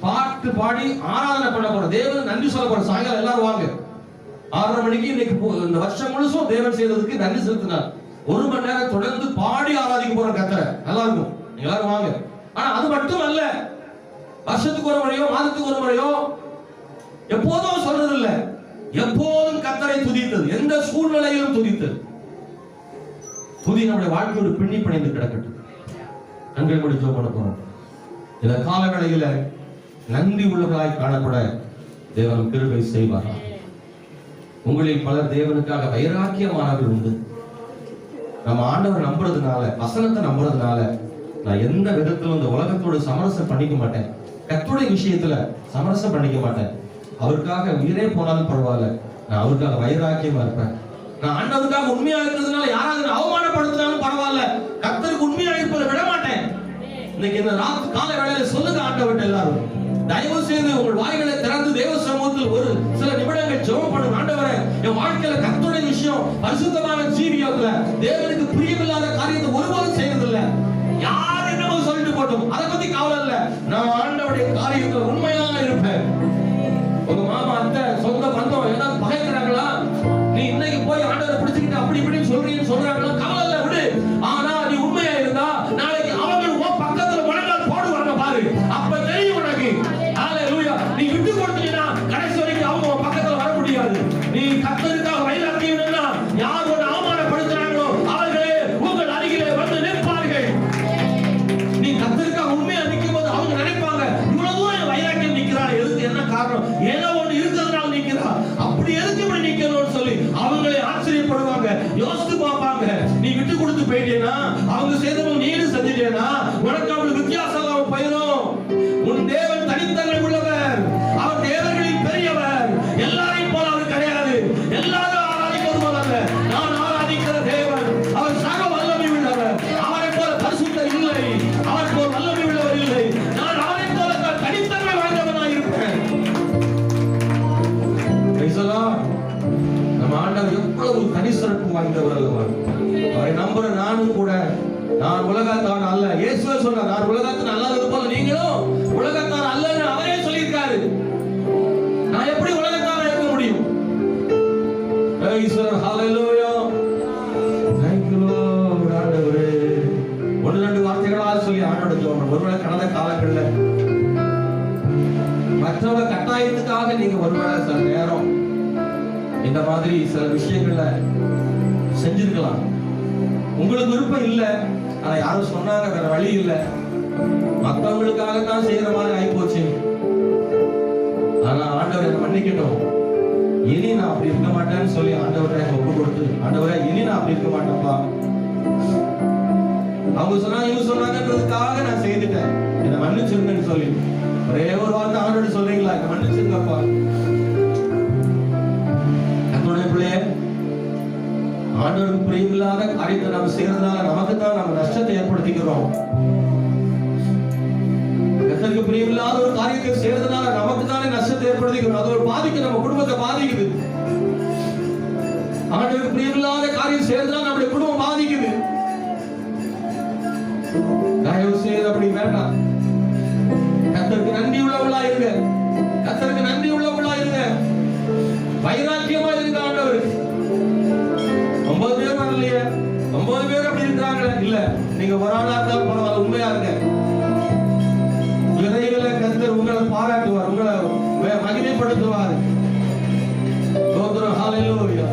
பாட்டு பாடி ஆராதனை பண்ண போறோம். தேவன் நன்றி சொல்ல போறோம். சாயங்காலம் எல்லாரும் வாங்க, 6:30 மணிக்கு. இன்னைக்கு இந்த வருஷம் முழுசும் தேவன் செய்ததுக்கு நன்றி செலுத்தினார். 1 மணி நேரம் தொடர்ந்து பாடி ஆராதிக்க போற கர்த்தரை. நல்லா இருக்கும், எல்லாரும் வாங்க. ஆனா அது மட்டும் அல்ல, வருஷத்துக்கு ஒரு முறையோ மாதத்துக்கு ஒரு முறையோ எப்போதும் சொல்றது இல்ல, எப்போதும் கர்த்தரை துதித்தது, எந்த சூழ்நிலையிலும் துதித்தது. துதி நம்முடைய வாழ்க்கையோடு பின்னி பிணைந்து கிடக்கட்டும். கண்கள் மூடி ஜெபம் பண்ண போறோம். இந்த காலவேளையில நன்றி உள்ளவர்களாய் காணப்பட தேவன் கிருபை செய்வாரா. உங்களில் பலர் தேவனுக்காக வைராக்கியமானவர்கள் உண்டு. நம்ம ஆண்டவர் நம்புறதுனால, வசனத்தை நம்புறதுனால, நான் எந்த விதத்திலும் இந்த உலகத்தோடு சமரசம் பண்ணிக்க மாட்டேன், கர்த்தருடைய விஷயத்துல சமரசம் பண்ணிக்க மாட்டேன். அவருக்காக உயிரே போனாலும் பரவாயில்ல, நான் அவருக்காக வைராக்கியமா இருப்பேன். நான் ஆண்டவருக்காக உண்மையா இருக்கிறதுனால யாராவது அவமானப்படுத்தினாலும் பரவாயில்ல, கர்த்தருக்கு உண்மையா இருப்பதை விட மாட்டேன். இன்னைக்கு இந்த காலை வேளையில சொல்லுங்க ஆண்டவர்கிட்ட எல்லாரும், தயவு செய்து உங்கள் வாய்களை திறந்து தேவ சமூகத்தில் ஒரு சில நிமிடங்கள் ஜெபம் பண்ணுங்க. ஆண்டவரே, என் வாழ்க்கையில கர்த்தருடைய விஷயம், பரிசுத்தமான ஜீவியத்துல தேவனுக்கு பிரியமில்லாத காரியத்தை ஒருபோதும் செய்யறதில்லை. யார் என்னவோ சொல்லிட்டு போட்டோம், அதை பத்தி கவலை இல்ல, நான் ஆண்டவருடைய காரியத்துல உண்மையாக இருப்பேன். உங்க மாமா அத்தை சொந்த பந்தம் ஏதாவது பகைக்கிறாங்களா, நீ இன்னைக்கு போய் ஆண்டவரை பிடிச்சுக்கிட்டு அப்படி இப்படின்னு சொல்றீங்கன்னு சொல்றாங்களா, கவலை இல்ல, விடு. ஆனா நீ உண்மையா இருந்தா நாளைக்கு அவங்க பக்கத்துல முழங்கால் போடுவாங்க பாரு, அப்ப தெரியும் உனக்கு. ஹalleluya. நீ விட்டு கொடுத்தீங்கன்னா கடைசி வரைக்கும் அவங்க பக்கத்துல வர முடியாது. நீ கர்த்தருக்காக வைராக்கியம்னா யார் உன்னை அவமானப்படுத்துறாங்களோ அவர்களே உங்கள் அருகிலே வந்து நிற்பார்கள். நீ கர்த்தருக்காக உண்மையா நிற்கும் போது அவங்க நினைப்பாங்க, இவ்வளவு தூரம் வைராக்கியம் நிக்கிறான், எதுக்கு, என்ன காரணம், ஏதோ ஒண்ணு இருக்கிறதுனால நிக்கிறா, அப்படி எதுக்கு இப்படி நிக்கணும்னு சொல்லி அவங்களே ஆச்சரியப்படுவாங்க, யோசித்து பார்ப்பாங்க. நீ விட்டு கொடுத்து போயிட்டேனா, அவங்க செய்தவங்க நீடு செஞ்சிட்டேனா, உனக்கு அவங்களுக்கு வித்தியாசம் இல்லாம போயிடும். உன் தேவன் தனித்தன்மை உள்ளவர், அவர் தேவர்களில் பெரியவர். எல்லாரையும் போல அவர் கிடையாது, எல்லாரும் ஆராதிப்பது போல அல்ல. நான் ஆராதிக்கிற தேவன் அவர் சக வல்லமை உள்ளவர். அவரை போல பரிசுத்தர் இல்லை, அவர் போல வல்லமை உள்ளவர் இல்லை. நான் அவரை போல தனித்தன்மை வாய்ந்தவனாக இருப்பேன். நம்ம ஆண்டவர் எவ்வளவு தனி சிறப்பு வாய்ந்தவர் அல்லவா. அவரை நம்புற நானும் கூட, நான் உலகத்தான் அல்ல, இயேசுவே சொன்னார், நான் உலகத்தின் அல்லாதது போல நீங்களும் உலகத்தார் அல்லன்னு அவரே சொல்லியிருக்காரு. நான் எப்படி உலகத்தாரா இருக்க முடியும்? ஹalleluya. Thank you Lord. ஆண்டவரே, 1-2 வார்த்தைகளால் சொல்லி ஆண்டவரை ஜெபம். ஒருவேளை கடந்த காலங்கள்ல மற்றவங்க கட்டாயத்துக்காக நீங்க ஒருவேளை சில நேரம் இந்த மாதிரி சில விஷயங்கள்ல செஞ்சிருக்கலாம். உங்களுக்கு விருப்பம் இல்ல, ஆனா யாரும் சொன்னாங்க, வேற வழி இல்ல, மற்றவங்களுக்காகத்தான் செய்யற மாதிரி ஆயிப்போச்சு. ஆனா ஆண்டவர் என்ன மன்னிக்கட்டும், இனி நான் அப்படி இருக்க மாட்டேன்னு சொல்லி ஆண்டவரை ஒப்பு கொடுத்து, ஆண்டவரே இனி நான் அப்படி இருக்க மாட்டேன்ப்பா, அவங்க சொன்னாங்க இவங்க சொன்னாங்கன்றதுக்காக நான் செய்துட்டேன், என்னை மன்னிச்சிருந்தேன்னு சொல்லி ஒரே ஒரு வார்த்தை ஆண்டோடு சொல்றீங்களா? மன்னிச்சுங்கப்பா. கர்த்தருடைய பிள்ளையே, ஆண்டவருக்கு பிரியமில்லாத காரியத்தை நாம் செய்யறதுனால நமக்கு தான் நம்ம நஷ்டத்தை ஏற்படுத்திக்கிறோம். கர்த்தருக்கு பிரியமில்லாத ஒரு காரியத்தை செய்யறதுனால நமக்கு தானே நஷ்டத்தை ஏற்படுத்திக்கிறோம். அது ஒரு பாதிக்கு, நம்ம குடும்பத்தை பாதிக்குது. ஆண்டவருக்கு பிரியமில்லாத காரியம் செய்யறதுனால நம்முடைய குடும்பம் பாதிக்குது. தயவு செய்து அப்படி வேண்டாம். கர்த்தருக்கு நன்றி உள்ளவங்களா இருங்க. கர்த்தருக்கு நன்றி உள்ளவங்களா இருங்க. வைராக்கியமா இருங்க. ஆண்டவருக்கு 9 பேர் வரலையே, 9 பேர் அப்படி இருக்கிறாங்களே, இல்ல நீங்க ஒரு ஆளா இருந்தாலும் பரவாயில்ல, உண்மையா இருங்க. விரைவில் கர்த்தர் உங்களை பாராட்டுவார், உங்களை மகிமைப்படுத்துவார். ஸ்தோத்திரம். ஹல்லேலூயா.